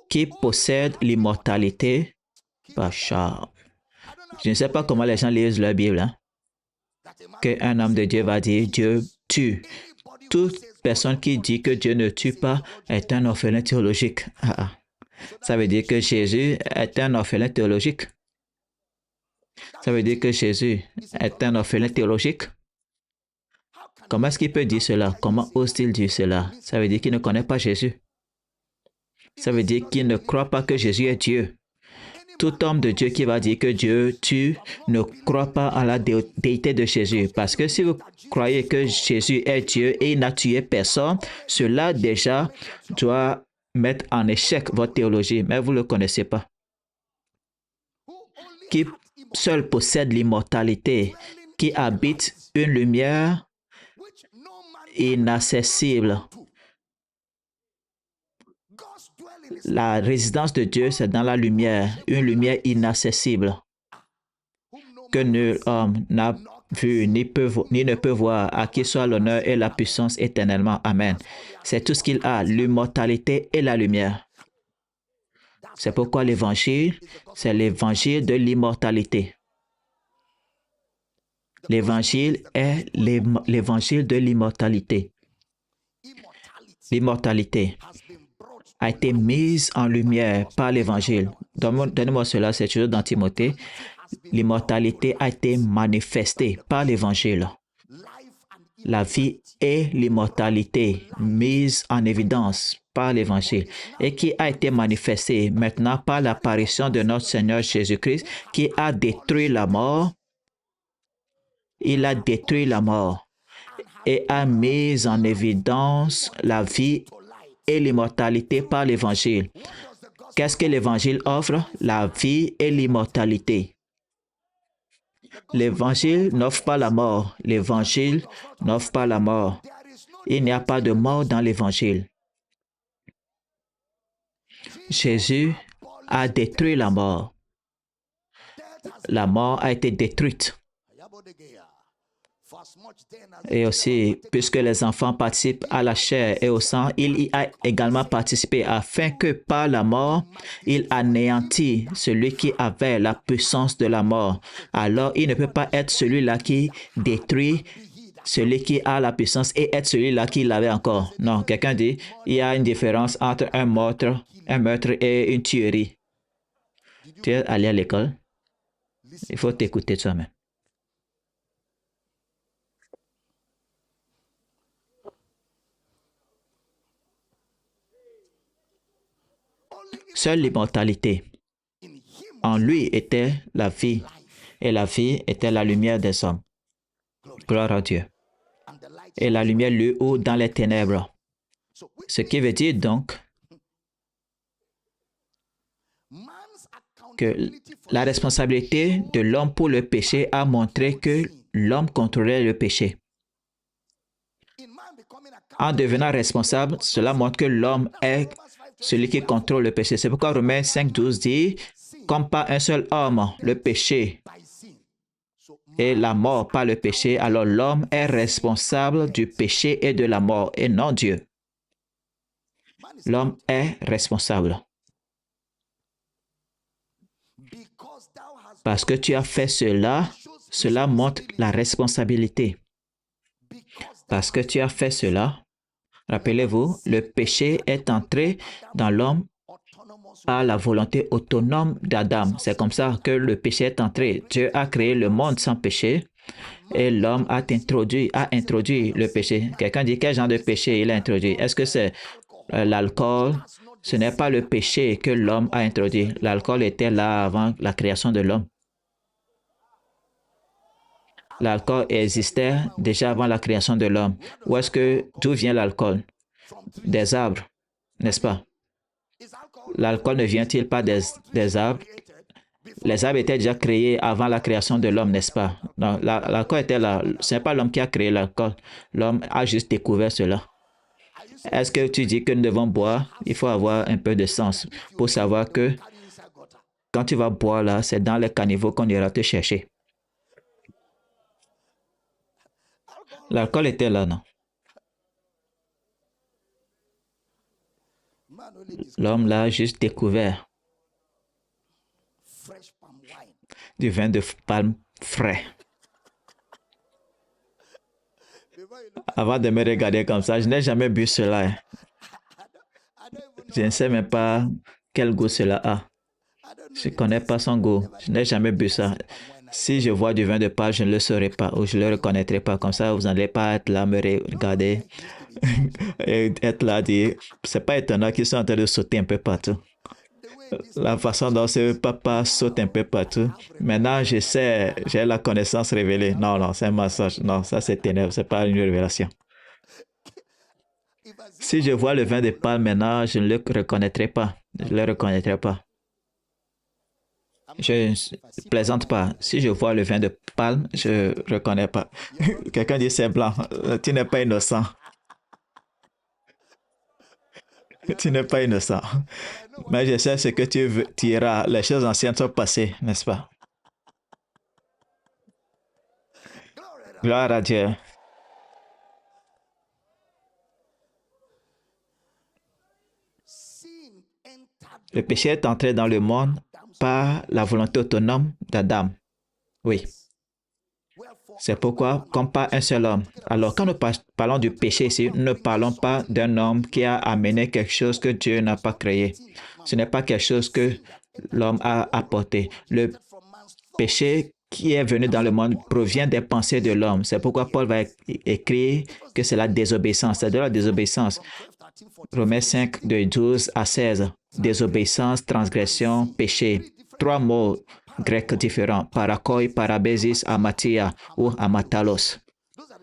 S1: Qui possède l'immortalité par char. Je ne sais pas comment les gens lisent leur Bible. Qu'un homme de Dieu va dire Dieu tue. Toute personne qui dit que Dieu ne tue pas est un orphelin théologique. Ça veut dire que Jésus est un orphelin théologique. Ça veut dire que Jésus est un orphelin théologique. Comment est-ce qu'il peut dire cela? Comment ose-t-il dire cela? Ça veut dire qu'il ne connaît pas Jésus. Ça veut dire qu'il ne croit pas que Jésus est Dieu. Tout homme de Dieu qui va dire que Dieu tue ne croit pas à la déité de Jésus. Parce que si vous croyez que Jésus est Dieu et il n'a tué personne, cela déjà doit mettre en échec votre théologie, mais vous ne le connaissez pas. Qui seul possède l'immortalité, qui habite une lumière inaccessible. La résidence de Dieu, c'est dans la lumière, une lumière inaccessible que nul homme n'a vu ni ne peut voir, à qui soit l'honneur et la puissance éternellement. Amen. C'est tout ce qu'il a, l'immortalité et la lumière. C'est pourquoi l'évangile, c'est l'évangile de l'immortalité. L'évangile est l'évangile de l'immortalité. L'immortalité a été mise en lumière par l'évangile. Donnez-moi cela, c'est toujours dans Timothée. L'immortalité a été manifestée par l'évangile. La vie et l'immortalité mise en évidence par l'évangile et qui a été manifestée maintenant par l'apparition de notre Seigneur Jésus-Christ qui a détruit la mort. Il a détruit la mort et a mis en évidence la vie et l'immortalité par l'évangile. Qu'est-ce que l'évangile offre? La vie et l'immortalité. L'évangile n'offre pas la mort. L'évangile n'offre pas la mort. Il n'y a pas de mort dans l'évangile. Jésus a détruit la mort. La mort a été détruite. Et aussi, puisque les enfants participent à la chair et au sang, il y a également participé afin que par la mort, il anéantit celui qui avait la puissance de la mort. Alors, il ne peut pas être celui-là qui détruit celui qui a la puissance et être celui-là qui l'avait encore. Non, quelqu'un dit, il y a une différence entre un meurtre et une tuerie. Tu es allé à l'école? Il faut t'écouter toi-même. Seule l'immortalité. En lui était la vie, et la vie était la lumière des hommes. Gloire à Dieu. Et la lumière lui ou dans les ténèbres. Ce qui veut dire donc que la responsabilité de l'homme pour le péché a montré que l'homme contrôlait le péché. En devenant responsable, cela montre que l'homme est celui qui contrôle le péché. C'est pourquoi Romains 5,12 dit, comme par un seul homme, le péché et la mort par le péché, alors l'homme est responsable du péché et de la mort, et non Dieu. L'homme est responsable. Parce que tu as fait cela, cela montre la responsabilité. Parce que tu as fait cela, rappelez-vous, le péché est entré dans l'homme par la volonté autonome d'Adam. C'est comme ça que le péché est entré. Dieu a créé le monde sans péché et l'homme a introduit le péché. Quelqu'un dit quel genre de péché il a introduit? Est-ce que c'est l'alcool? Ce n'est pas le péché que l'homme a introduit. L'alcool était là avant la création de l'homme. L'alcool existait déjà avant la création de l'homme. D'où vient l'alcool? Des arbres, n'est-ce pas? L'alcool ne vient-il pas des arbres? Les arbres étaient déjà créés avant la création de l'homme, n'est-ce pas? Non, l'alcool était là. Ce n'est pas l'homme qui a créé l'alcool. L'homme a juste découvert cela. Est-ce que tu dis que nous devons boire? Il faut avoir un peu de sens pour savoir que quand tu vas boire là, c'est dans les caniveaux qu'on ira te chercher. L'alcool était là, non? L'homme l'a juste découvert. Du vin de palme frais. Avant de me regarder comme ça, je n'ai jamais bu cela. Je ne sais même pas quel goût cela a. Je ne connais pas son goût. Je n'ai jamais bu ça. Si je vois du vin de Pâques, je ne le saurais pas ou je ne le reconnaîtrai pas. Comme ça, vous n'allez pas être là, me regarder et être là, dire, c'est pas étonnant qu'ils sont en train de sauter un peu partout. La façon dont ce papa saute un peu partout. Maintenant, je sais, j'ai la connaissance révélée. Non, non, c'est un mensonge. Non, ça c'est ténèbres, c'est pas une révélation. Si je vois le vin de palme maintenant, je ne le reconnaîtrai pas. Je ne le reconnaîtrai pas. Je ne plaisante pas. Si je vois le vin de palme, je ne reconnais pas. Quelqu'un dit c'est blanc. Tu n'es pas innocent. Tu n'es pas innocent. Mais je sais ce que tu iras. Les choses anciennes sont passées, n'est-ce pas? Gloire à Dieu. Le péché est entré dans le monde par la volonté autonome d'Adam. Oui. C'est pourquoi, comme pas un seul homme. Alors, quand nous parlons du péché ici, nous ne parlons pas d'un homme qui a amené quelque chose que Dieu n'a pas créé. Ce n'est pas quelque chose que l'homme a apporté. Le péché qui est venu dans le monde provient des pensées de l'homme. C'est pourquoi Paul va écrire que c'est la désobéissance. C'est de la désobéissance. Romains 5, de 12 à 16. Désobéissance, transgression, péché. Trois mots grecs différents. Parakoi, parabésis, amatia ou amatalos.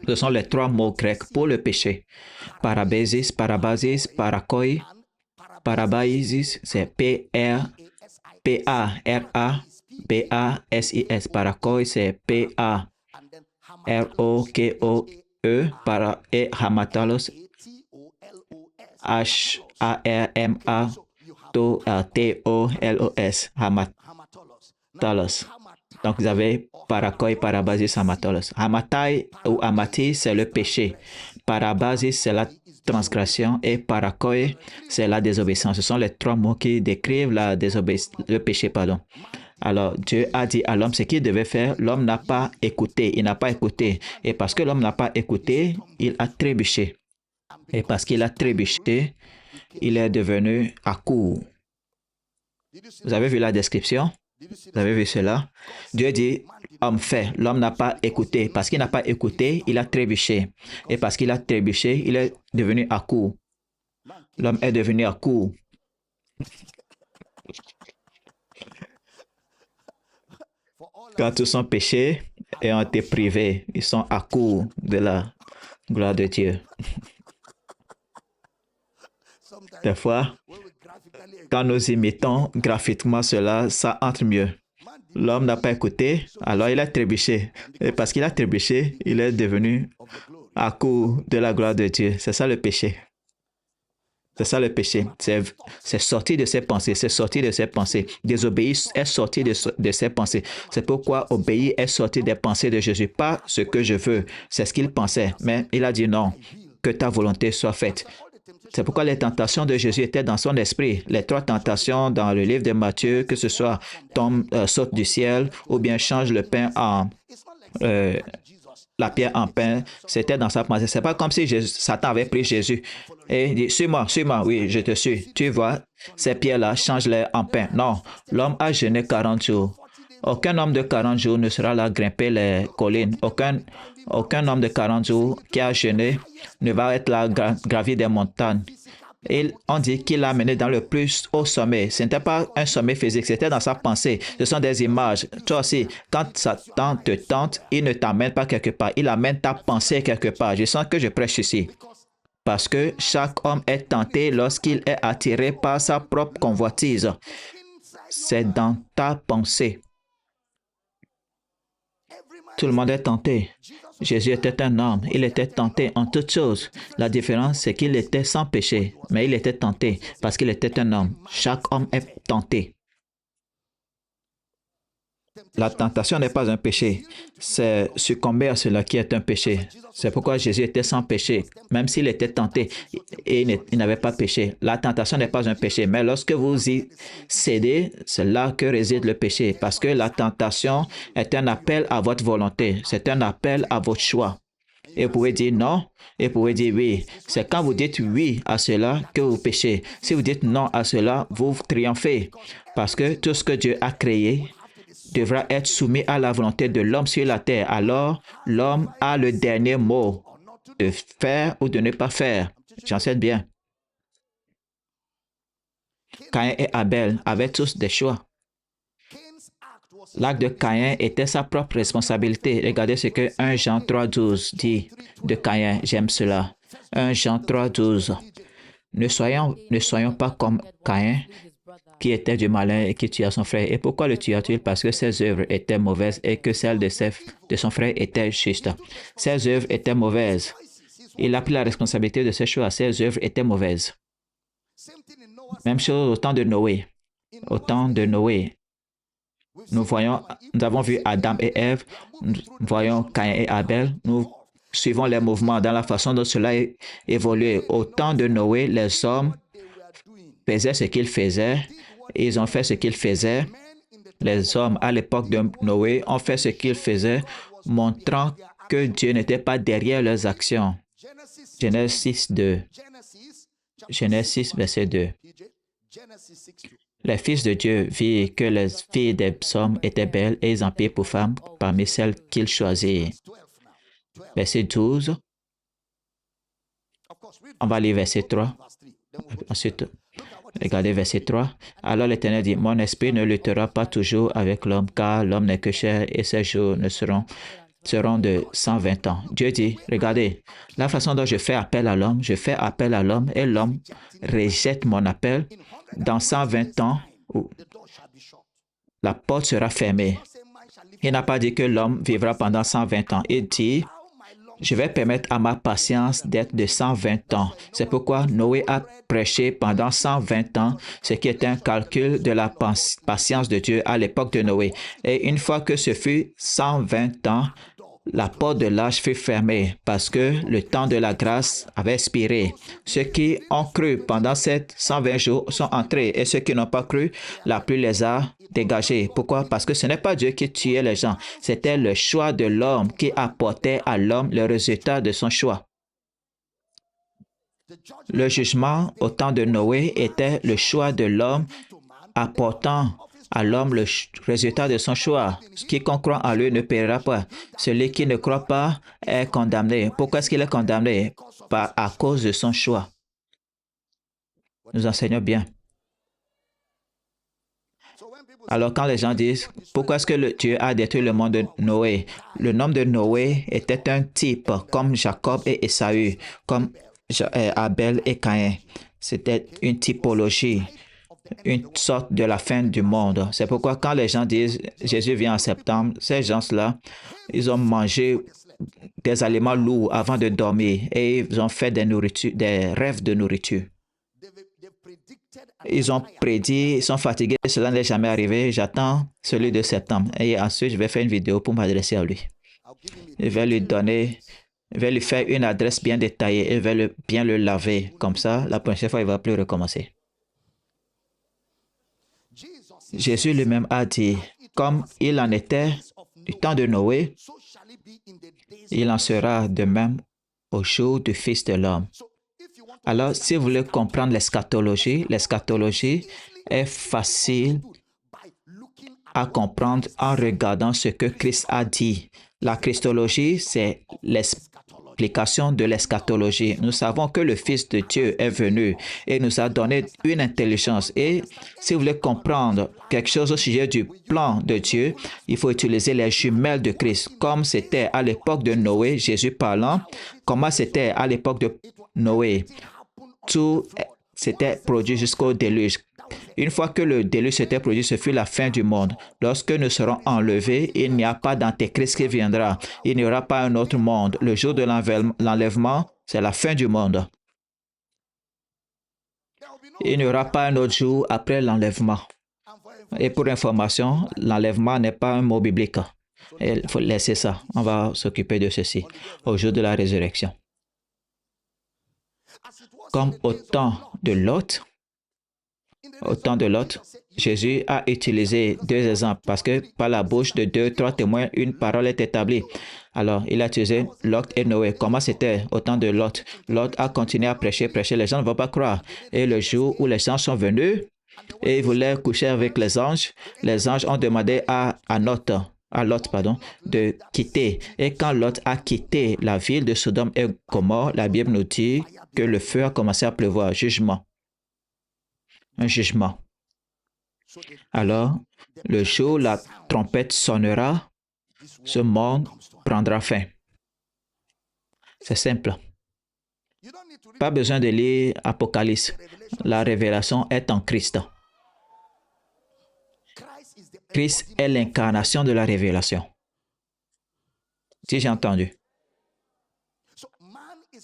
S1: Ce sont les trois mots grecs pour le péché. Parabésis, parabasis, parakoi. Parabasis, c'est P-A-R-A-B-A-S-I-S. Parakoi, c'est P-A-R-O-K-O-E. Et hamatalos, H-A-R-M-A-T-O-L-O-S. Hamatalos. Donc, vous avez parakoi, parabasis, hamatalos. Hamatai ou amati, c'est le péché. Parabasis, c'est la transgression. Et parakoi, c'est la désobéissance. Ce sont les trois mots qui décrivent le péché. Alors, Dieu a dit à l'homme ce qu'il devait faire. L'homme n'a pas écouté. Il n'a pas écouté. Et parce que l'homme n'a pas écouté, il a trébuché. Et parce qu'il a trébuché, il est devenu à court. Vous avez vu la description? Vous avez vu cela? Dieu dit, homme fait. L'homme n'a pas écouté. Parce qu'il n'a pas écouté, il a trébuché. Et parce qu'il a trébuché, il est devenu à court. L'homme est devenu à court. Quand tous sont péchés et ont été privés, ils sont à court de la gloire de Dieu. Des fois, quand nous imitons graphiquement cela, ça entre mieux. L'homme n'a pas écouté, alors il a trébuché. Et parce qu'il a trébuché, il est devenu à court de la gloire de Dieu. C'est ça le péché. C'est ça le péché. C'est sorti de ses pensées. C'est sorti de ses pensées. Désobéir est sorti de ses pensées. C'est pourquoi obéir est sorti des pensées de Jésus. Pas ce que je veux. C'est ce qu'il pensait. Mais il a dit non. Que ta volonté soit faite. C'est pourquoi les tentations de Jésus étaient dans son esprit. Les trois tentations dans le livre de Matthieu, que ce soit tombe, saute du ciel ou bien change le pain en la pierre en pain, c'était dans sa pensée. C'est pas comme si Satan avait pris Jésus et dit, suis-moi, suis-moi, oui, je te suis. Tu vois, ces pierres-là, change-les en pain. Non, l'homme a jeûné 40 jours. Aucun homme de 40 jours ne sera là grimper les collines. Aucun homme de 40 jours qui a jeûné ne va être là gravir des montagnes. Et on dit qu'il l'a mené dans le plus haut sommet. Ce n'était pas un sommet physique, c'était dans sa pensée. Ce sont des images. Toi aussi, quand Satan te tente, il ne t'amène pas quelque part. Il amène ta pensée quelque part. Je sens que je prêche ici. Parce que chaque homme est tenté lorsqu'il est attiré par sa propre convoitise. C'est dans ta pensée. Tout le monde est tenté. Jésus était un homme. Il était tenté en toutes choses. La différence, c'est qu'il était sans péché, mais il était tenté parce qu'il était un homme. Chaque homme est tenté. La tentation n'est pas un péché. C'est succomber à cela qui est un péché. C'est pourquoi Jésus était sans péché, même s'il était tenté et il n'avait pas péché. La tentation n'est pas un péché, mais lorsque vous y cédez, c'est là que réside le péché, parce que la tentation est un appel à votre volonté, c'est un appel à votre choix. Et vous pouvez dire non, et vous pouvez dire oui. C'est quand vous dites oui à cela que vous péchez. Si vous dites non à cela, vous triomphez. Parce que tout ce que Dieu a créé devra être soumis à la volonté de l'homme sur la terre. Alors, l'homme a le dernier mot de faire ou de ne pas faire. J'enseigne bien. Caïn et Abel avaient tous des choix. L'acte de Caïn était sa propre responsabilité. Regardez ce que 1 Jean 3,12 dit de Caïn. J'aime cela. 1 Jean 3,12. Ne soyons pas comme Caïn, qui était du malin et qui tua son frère. Et pourquoi le tua-t-il? Parce que ses œuvres étaient mauvaises et que celles de son frère étaient justes. Ses œuvres étaient mauvaises. Il a pris la responsabilité de ses choix. Ses œuvres étaient mauvaises. Même chose au temps de Noé. Au temps de Noé, nous avons vu Adam et Ève, nous voyons Caïn et Abel, nous suivons les mouvements dans la façon dont cela a évolué. Au temps de Noé, les hommes faisaient ce qu'ils faisaient, ils ont fait ce qu'ils faisaient. Les hommes à l'époque de Noé ont fait ce qu'ils faisaient, montrant que Dieu n'était pas derrière leurs actions. Genèse 6, 2. Genèse 6, verset 2. Les fils de Dieu virent que les filles des hommes étaient belles et ils en prirent pour femmes parmi celles qu'ils choisirent. Verset 12. On va lire verset 3. Ensuite, regardez verset 3. Alors l'Éternel dit, mon esprit ne luttera pas toujours avec l'homme, car l'homme n'est que chair et ses jours ne seront de 120 ans. Dieu dit, regardez, la façon dont je fais appel à l'homme, je fais appel à l'homme et l'homme rejette mon appel. Dans 120 ans, la porte sera fermée. Il n'a pas dit que l'homme vivra pendant 120 ans. Il dit, je vais permettre à ma patience d'être de 120 ans. C'est pourquoi Noé a prêché pendant 120 ans, ce qui est un calcul de la patience de Dieu à l'époque de Noé. Et une fois que ce fut 120 ans, la porte de l'âge fut fermée parce que le temps de la grâce avait expiré. Ceux qui ont cru pendant ces 120 jours sont entrés et ceux qui n'ont pas cru, la pluie les a dégagés. Pourquoi? Parce que ce n'est pas Dieu qui tuait les gens, c'était le choix de l'homme qui apportait à l'homme le résultat de son choix. Le jugement au temps de Noé était le choix de l'homme apportant à l'homme le résultat de son choix. Quiconque croit en lui ne périra pas. Celui qui ne croit pas est condamné. Pourquoi est-ce qu'il est condamné? À cause de son choix. Nous enseignons bien. Alors quand les gens disent, pourquoi est-ce que Dieu a détruit le monde de Noé? Le nom de Noé était un type, comme Jacob et Ésaü, comme Abel et Caïn. C'était une typologie, une sorte de la fin du monde. C'est pourquoi quand les gens disent Jésus vient en septembre, ces gens-là, ils ont mangé des aliments lourds avant de dormir et ils ont fait des rêves de nourriture. Ils ont prédit, ils sont fatigués, cela n'est jamais arrivé, j'attends celui de septembre. Et ensuite, je vais faire une vidéo pour m'adresser à lui. Je vais lui donner, je vais lui faire une adresse bien détaillée et je vais bien le laver. Comme ça, la prochaine fois, il ne va plus recommencer. Jésus lui-même a dit, comme il en était du temps de Noé, il en sera de même au jour du Fils de l'homme. Alors, si vous voulez comprendre l'eschatologie est facile à comprendre en regardant ce que Christ a dit. La christologie, c'est l'explication de l'eschatologie. Nous savons que le Fils de Dieu est venu et nous a donné une intelligence. Et si vous voulez comprendre quelque chose au sujet du plan de Dieu, il faut utiliser les jumelles de Christ, comme c'était à l'époque de Noé, Jésus parlant, comment c'était à l'époque de Noé. Tout s'était produit jusqu'au déluge. Une fois que le déluge s'était produit, ce fut la fin du monde. Lorsque nous serons enlevés, il n'y a pas d'antéchrist qui viendra. Il n'y aura pas un autre monde. Le jour de l'enlèvement, c'est la fin du monde. Il n'y aura pas un autre jour après l'enlèvement. Et pour information, l'enlèvement n'est pas un mot biblique. Il faut laisser ça. On va s'occuper de ceci au jour de la résurrection. Comme au temps de Lot, Jésus a utilisé deux exemples parce que par la bouche de deux, trois témoins, une parole est établie. Alors, il a utilisé Lot et Noé. Comment c'était au temps de Lot? Lot a continué à prêcher, prêcher. Les gens ne vont pas croire. Et le jour où les anges sont venus et ils voulaient coucher avec les anges ont demandé à Lot, pardon, de quitter. Et quand Lot a quitté la ville de Sodome et Gomorrhe, la Bible nous dit que le feu a commencé à pleuvoir. Jugement. Un jugement. Alors, le jour où la trompette sonnera, ce monde prendra fin. C'est simple. Pas besoin de lire Apocalypse. La révélation est en Christ. Christ est l'incarnation de la révélation. Si j'ai entendu.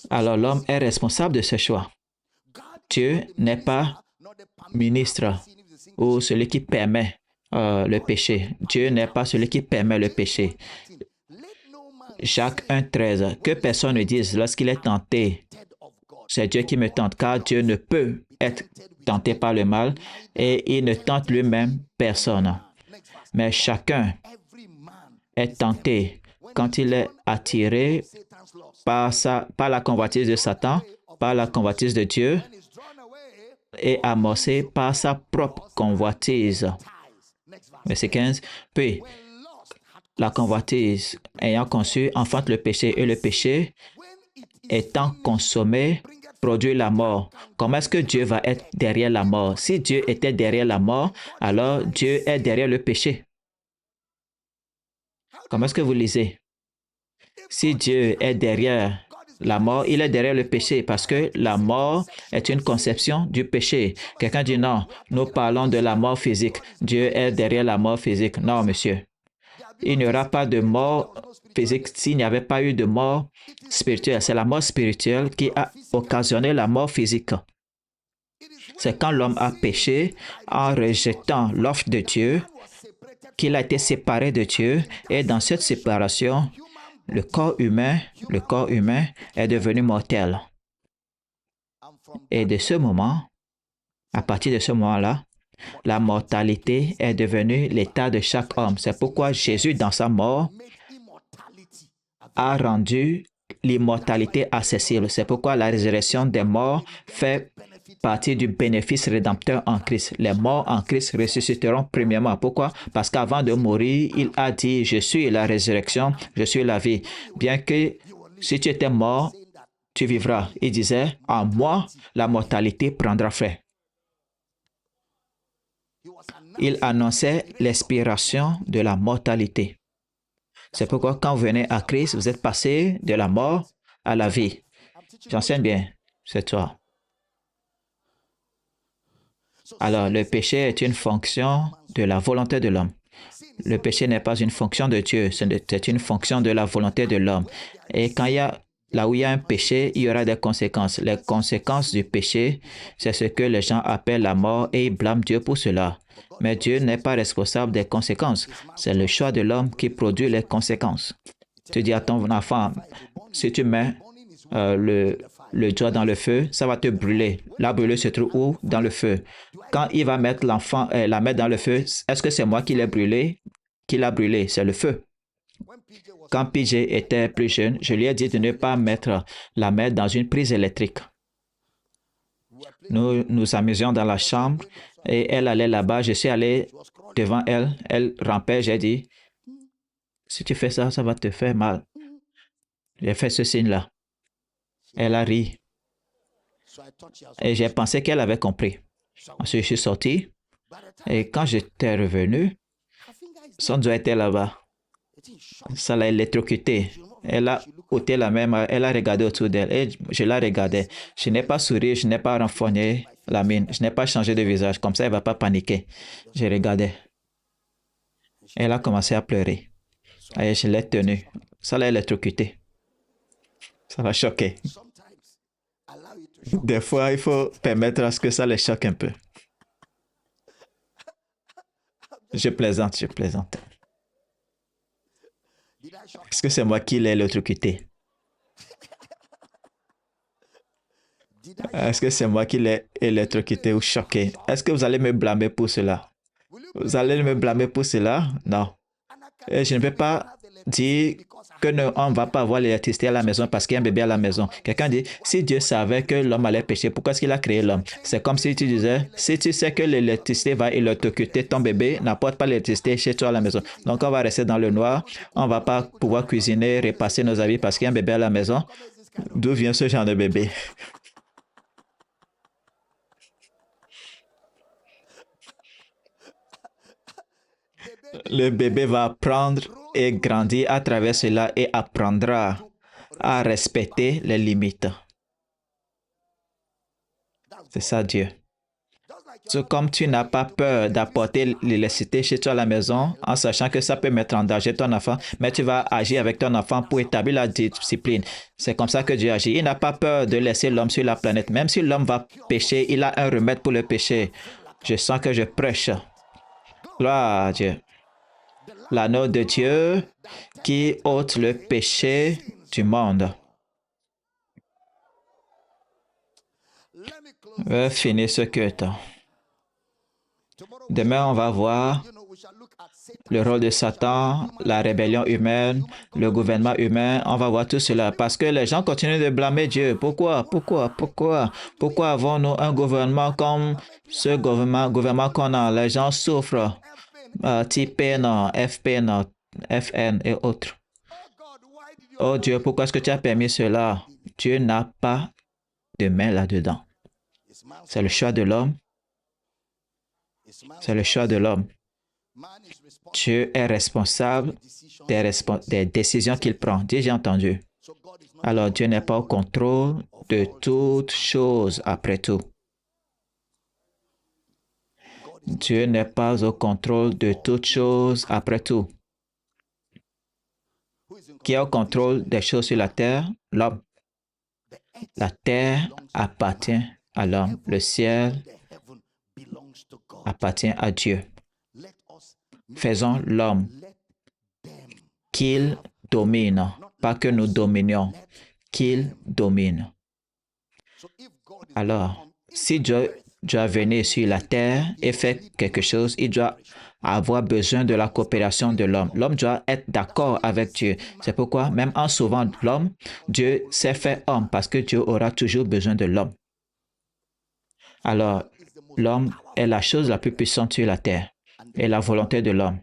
S1: Alors l'homme est responsable de ce choix. Dieu n'est pas ministre ou celui qui permet le péché. Dieu n'est pas celui qui permet le péché. Jacques 1,13. Que personne ne dise lorsqu'il est tenté, c'est Dieu qui me tente, car Dieu ne peut être tenté par le mal et il ne tente lui-même personne. Mais chacun est tenté quand il est attiré par la convoitise de Satan, par la convoitise de Dieu et amorcé par sa propre convoitise. Verset 15. Puis, la convoitise ayant conçu enfante le péché et le péché étant consommé produit la mort. Comment est-ce que Dieu va être derrière la mort? Si Dieu était derrière la mort, alors Dieu est derrière le péché. Comment est-ce que vous lisez? Si Dieu est derrière la mort, il est derrière le péché parce que la mort est une conception du péché. Quelqu'un dit non, nous parlons de la mort physique. Dieu est derrière la mort physique. Non, monsieur. Il n'y aura pas de mort physique s'il n'y avait pas eu de mort spirituelle. C'est la mort spirituelle qui a occasionné la mort physique. C'est quand l'homme a péché en rejetant l'offre de Dieu qu'il a été séparé de Dieu et dans cette séparation, le corps humain est devenu mortel. Et de ce moment, à partir de ce moment-là, la mortalité est devenue l'état de chaque homme. C'est pourquoi Jésus, dans sa mort, a rendu l'immortalité accessible. C'est pourquoi la résurrection des morts fait partie du bénéfice rédempteur en Christ. Les morts en Christ ressusciteront premièrement. Pourquoi? Parce qu'avant de mourir, il a dit, je suis la résurrection, je suis la vie. Bien que si tu étais mort, tu vivras. Il disait, en moi, la mortalité prendra fin. Il annonçait l'expiration de la mortalité. C'est pourquoi quand vous venez à Christ, vous êtes passé de la mort à la vie. J'enseigne bien, c'est toi. Alors, le péché est une fonction de la volonté de l'homme. Le péché n'est pas une fonction de Dieu, c'est une fonction de la volonté de l'homme. Et quand là où il y a un péché, il y aura des conséquences. Les conséquences du péché, c'est ce que les gens appellent la mort et ils blâment Dieu pour cela. Mais Dieu n'est pas responsable des conséquences. C'est le choix de l'homme qui produit les conséquences. Tu dis à ton enfant, si tu mets le doigt dans le feu, ça va te brûler. La brûlure se trouve où? Dans le feu. Quand il va mettre la main dans le feu, est-ce que c'est moi qui l'ai brûlé? Qui l'a brûlé? C'est le feu. Quand PJ était plus jeune, je lui ai dit de ne pas mettre la main dans une prise électrique. Nous nous amusions dans la chambre et elle allait là-bas. Je suis allé devant elle. Elle rampait. J'ai dit, si tu fais ça, ça va te faire mal. J'ai fait ce signe-là. Elle a ri. Et j'ai pensé qu'elle avait compris. Ensuite, je suis sorti. Et quand j'étais revenu, son doigt était là-bas. Ça l'a électrocuté. Elle a ôté la main, elle a regardé autour d'elle. Et je la regardais. Je n'ai pas souri, je n'ai pas renfrogné la mine. Je n'ai pas changé de visage. Comme ça, elle ne va pas paniquer. Je regardais. Elle a commencé à pleurer. Et je l'ai tenue. Ça l'a électrocuté. Ça l'a choqué. Des fois, il faut permettre à ce que ça les choque un peu. Je plaisante, je plaisante. Est-ce que c'est moi qui l'ai électrocuté? Est-ce que c'est moi qui l'ai électrocuté ou choqué? Est-ce que vous allez me blâmer pour cela? Vous allez me blâmer pour cela? Non. Et je ne vais pas dire que on ne va pas avoir l'électricité à la maison parce qu'il y a un bébé à la maison. Quelqu'un dit, si Dieu savait que l'homme allait pécher, pourquoi est-ce qu'il a créé l'homme? C'est comme si tu disais, si tu sais que l'électricité va électrocuter ton bébé, n'apporte pas l'électricité chez toi à la maison. Donc on va rester dans le noir, on ne va pas pouvoir cuisiner, repasser nos habits parce qu'il y a un bébé à la maison. D'où vient ce genre de bébé? Le bébé va apprendre et grandir à travers cela et apprendra à respecter les limites. C'est ça Dieu. Comme tu n'as pas peur d'apporter l'électricité chez toi à la maison en sachant que ça peut mettre en danger ton enfant, mais tu vas agir avec ton enfant pour établir la discipline. C'est comme ça que Dieu agit. Il n'a pas peur de laisser l'homme sur la planète. Même si l'homme va pécher, il a un remède pour le péché. Je sens que je prêche. Gloire à Dieu. L'anneau de Dieu qui ôte le péché du monde. Je vais finir ce culte. Demain, on va voir le rôle de Satan, la rébellion humaine, le gouvernement humain. On va voir tout cela parce que les gens continuent de blâmer Dieu. Pourquoi? Pourquoi avons-nous un gouvernement comme ce gouvernement qu'on a? Les gens souffrent. TPN, FPN, FN et autres. Oh Dieu, pourquoi est-ce que tu as permis cela? Dieu n'a pas de main là-dedans. C'est le choix de l'homme. C'est le choix de l'homme. Dieu est responsable des décisions qu'il prend. Dis, j'ai entendu. Alors Dieu n'est pas au contrôle de toutes choses après tout. Dieu n'est pas au contrôle de toutes choses après tout. Qui est au contrôle des choses sur la terre? L'homme. La terre appartient à l'homme. Le ciel appartient à Dieu. Faisons l'homme qu'il domine, pas que nous dominions, qu'il domine. Alors, si Dieu doit venir sur la terre et faire quelque chose, il doit avoir besoin de la coopération de l'homme. L'homme doit être d'accord avec Dieu. C'est pourquoi, même en sauvant l'homme, Dieu s'est fait homme parce que Dieu aura toujours besoin de l'homme. Alors, l'homme est la chose la plus puissante sur la terre et la volonté de l'homme.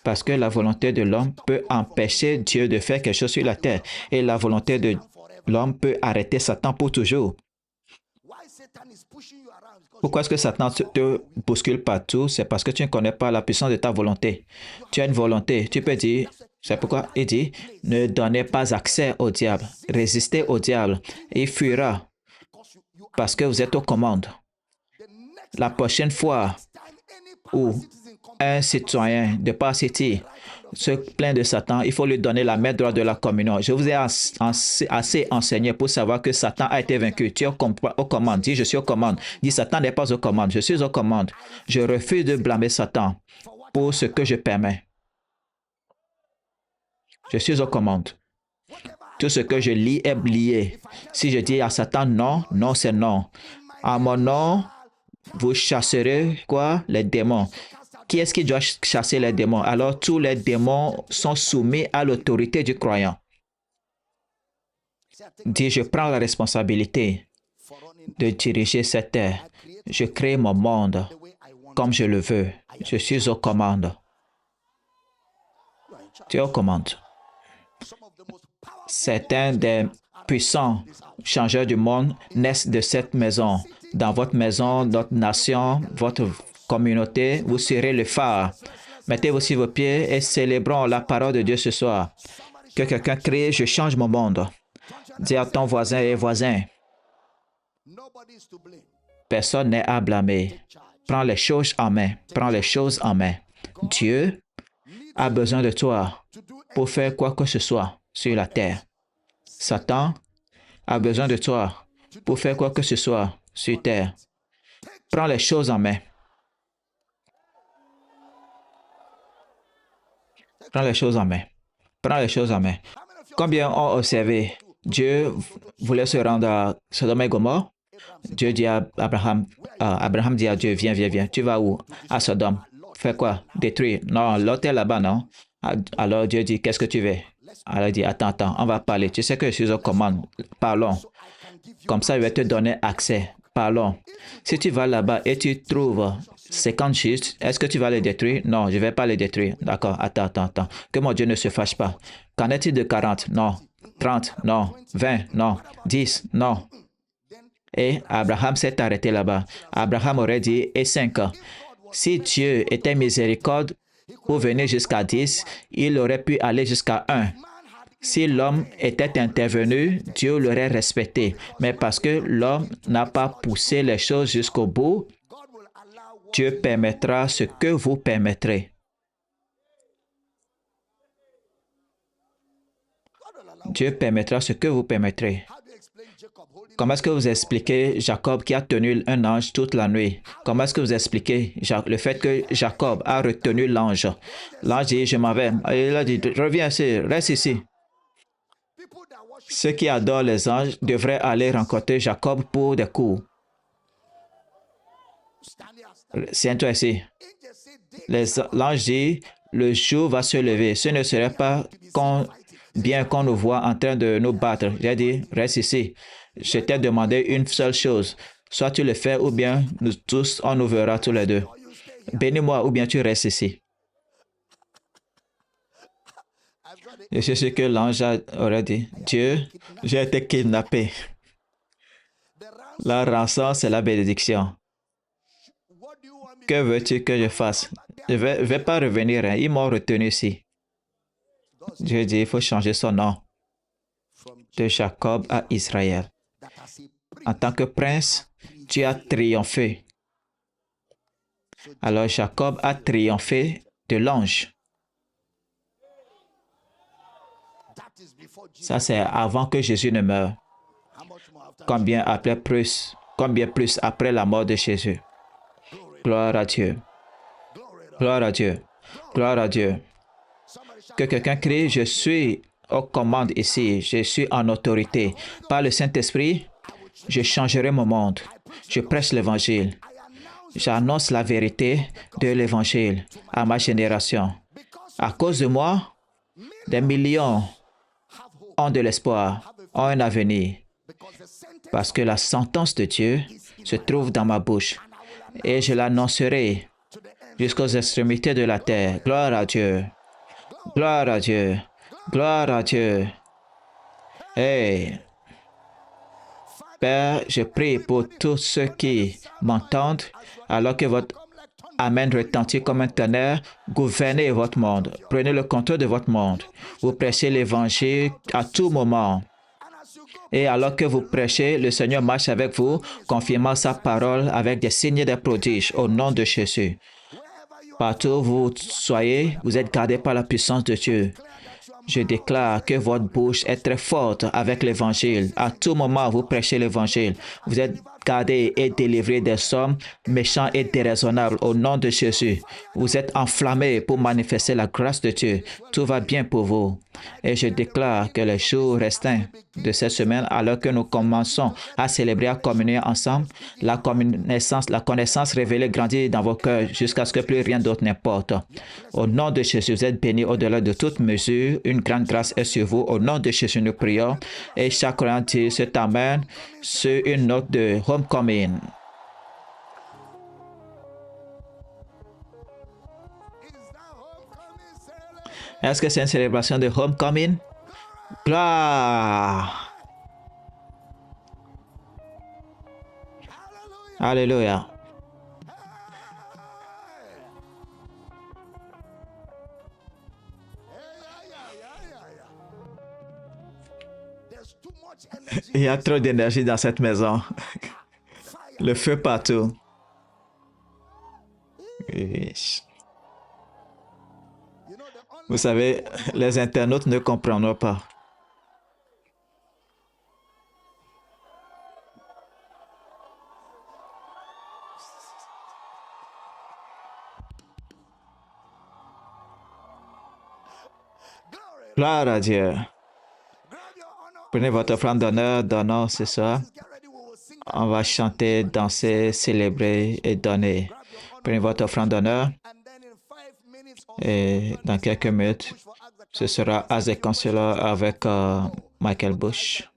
S1: Parce que la volonté de l'homme peut empêcher Dieu de faire quelque chose sur la terre et la volonté de l'homme peut arrêter Satan pour toujours. Pourquoi est-ce que Satan te bouscule partout? C'est parce que tu ne connais pas la puissance de ta volonté. Tu as une volonté. Tu peux dire, c'est pourquoi il dit, ne donnez pas accès au diable. Résistez au diable. Il fuira parce que vous êtes aux commandes. La prochaine fois où un citoyen de Park City se plaint de Satan, il faut lui donner la main droite de la communion. Je vous ai assez enseigné pour savoir que Satan a été vaincu. Tu es aux commandes. Dis, je suis aux commandes. Dis, Satan n'est pas aux commandes. Je suis aux commandes. Je refuse de blâmer Satan pour ce que je permets. Je suis aux commandes. Tout ce que je lis est lié. Si je dis à Satan non, non, c'est non. À mon nom, vous chasserez quoi? Les démons. Qui est-ce qui doit chasser les démons? Alors tous les démons sont soumis à l'autorité du croyant. Dis, je prends la responsabilité de diriger cette terre. Je crée mon monde comme je le veux. Je suis aux commandes. Tu es aux commandes. Certains des puissants changeurs du monde naissent de cette maison. Dans votre maison, notre nation, votre communauté, vous serez le phare. Mettez-vous sur vos pieds et célébrons la parole de Dieu ce soir. Que quelqu'un crie, je change mon monde. Dis à ton voisin et voisin, personne n'est à blâmer. Prends les choses en main. Prends les choses en main. Dieu a besoin de toi pour faire quoi que ce soit sur la terre. Satan a besoin de toi pour faire quoi que ce soit sur terre. Prends les choses en main. Prends les choses en main. Prends les choses en main. Combien ont observé? Dieu voulait se rendre à Sodome et Gomorrhe. Dieu dit à Abraham, Abraham dit à Dieu, viens. Tu vas où? À Sodome. Fais quoi? Détruire. Non, l'autre est là-bas, non? Alors Dieu dit, qu'est-ce que tu veux? Alors il dit, attends, on va parler. Tu sais que je suis aux commandes. Parlons. Comme ça, je vais te donner accès. Parlons. Si tu vas là-bas et tu trouves 50 justes, est-ce que tu vas les détruire? Non, je ne vais pas les détruire. D'accord, attends. Que mon Dieu ne se fâche pas. Qu'en est-il de 40? Non. 30? Non. 20? Non. 10? Non. Et Abraham s'est arrêté là-bas. Abraham aurait dit, et 5 ans. Si Dieu était miséricorde pour venir jusqu'à 10, il aurait pu aller jusqu'à 1. Si l'homme était intervenu, Dieu l'aurait respecté. Mais parce que l'homme n'a pas poussé les choses jusqu'au bout, Dieu permettra ce que vous permettrez. Dieu permettra ce que vous permettrez. Comment est-ce que vous expliquez Jacob qui a tenu un ange toute la nuit? Comment est-ce que vous expliquez le fait que Jacob a retenu l'ange? L'ange dit, je m'en vais. Il a dit, reviens ici, reste ici. Ceux qui adorent les anges devraient aller rencontrer Jacob pour des coups. Tiens-toi ici. L'ange dit, le jour va se lever. Ce ne serait pas bien qu'on nous voit en train de nous battre. J'ai dit, reste ici. Je t'ai demandé une seule chose. Soit tu le fais ou bien nous tous, on nous verra tous les deux. Bénis-moi ou bien tu restes ici. Et c'est ce que l'ange aurait dit. Dieu, j'ai été kidnappé. La rançon, c'est la bénédiction. Que veux-tu que je fasse? Je ne vais pas revenir. Hein. Ils m'ont retenu ici. Dieu dit, il faut changer son nom de Jacob à Israël. En tant que prince, tu as triomphé. Alors Jacob a triomphé de l'ange. Ça, c'est avant que Jésus ne meure. Combien plus après la mort de Jésus. Gloire à Dieu. Gloire à Dieu. Gloire à Dieu. Que quelqu'un crie, je suis aux commandes ici, je suis en autorité. Par le Saint-Esprit, je changerai mon monde. Je prêche l'Évangile. J'annonce la vérité de l'Évangile à ma génération. À cause de moi, des millions ont de l'espoir, ont un avenir. Parce que la sentence de Dieu se trouve dans ma bouche. Et je l'annoncerai jusqu'aux extrémités de la terre. Gloire à Dieu. Gloire à Dieu. Gloire à Dieu. Hey. Père, je prie pour tous ceux qui m'entendent, alors que votre Amen retentit comme un tonnerre. Gouvernez votre monde. Prenez le contrôle de votre monde. Vous prêchez l'Évangile à tout moment. Et alors que vous prêchez, le Seigneur marche avec vous, confirmant sa parole avec des signes et des prodiges au nom de Jésus. Partout où vous soyez, vous êtes gardés par la puissance de Dieu. Je déclare que votre bouche est très forte avec l'Évangile. À tout moment, vous prêchez l'Évangile. Vous êtes gardés et délivrés des hommes méchants et déraisonnables au nom de Jésus. Vous êtes enflammés pour manifester la grâce de Dieu. Tout va bien pour vous. Et je déclare que les jours restants de cette semaine, alors que nous commençons à célébrer, à communier ensemble, la connaissance révélée grandit dans vos cœurs jusqu'à ce que plus rien d'autre n'importe. Au nom de Jésus, vous êtes bénis au-delà de toute mesure. Une grande grâce est sur vous. Au nom de Jésus, nous prions. Et chaque croyant dit cet Amen sur une note de Homecoming. Est-ce que c'est une célébration de Homecoming? Gloire! Alléluia! Il y a trop d'énergie dans cette maison. Le feu partout. Vous savez, les internautes ne comprendront pas. Gloire à Dieu. Prenez votre offrande d'honneur, donnons ce soir. On va chanter, danser, célébrer et donner. Prenez votre offrande d'honneur. Et dans quelques minutes, ce sera As a Counselor avec Michael Bush.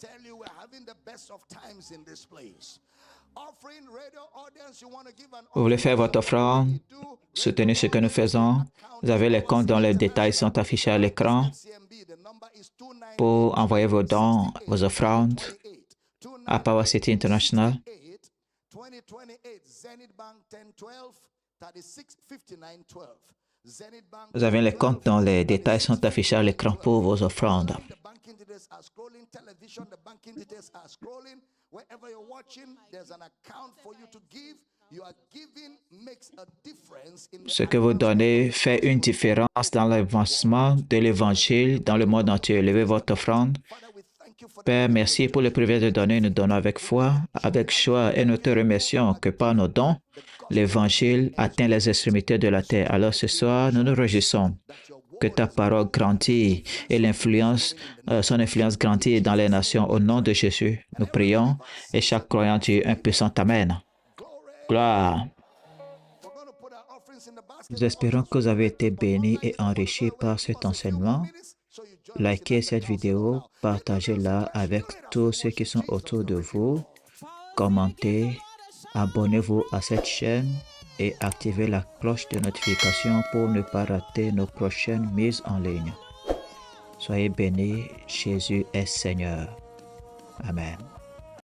S1: Vous voulez faire votre offrande, soutenir ce que nous faisons. Vous avez les comptes dont les détails sont affichés à l'écran pour envoyer vos dons, vos offrandes à Power City International. Vous avez les comptes dont les détails sont affichés à l'écran pour vos offrandes. Ce que vous donnez fait une différence dans l'avancement de l'Évangile dans le monde entier. Levez votre offrande. Père, merci pour le privilège de donner. Nous donnons avec foi, avec joie, et nous te remercions que par nos dons, l'Évangile atteint les extrémités de la terre. Alors ce soir, nous nous réjouissons que ta parole grandit et son influence grandit dans les nations. Au nom de Jésus, nous prions et chaque croyant dit un puissant Amen. Gloire. Nous espérons que vous avez été bénis et enrichis par cet enseignement. Likez cette vidéo, partagez-la avec tous ceux qui sont autour de vous, commentez, abonnez-vous à cette chaîne et activez la cloche de notification pour ne pas rater nos prochaines mises en ligne. Soyez bénis, Jésus est Seigneur. Amen.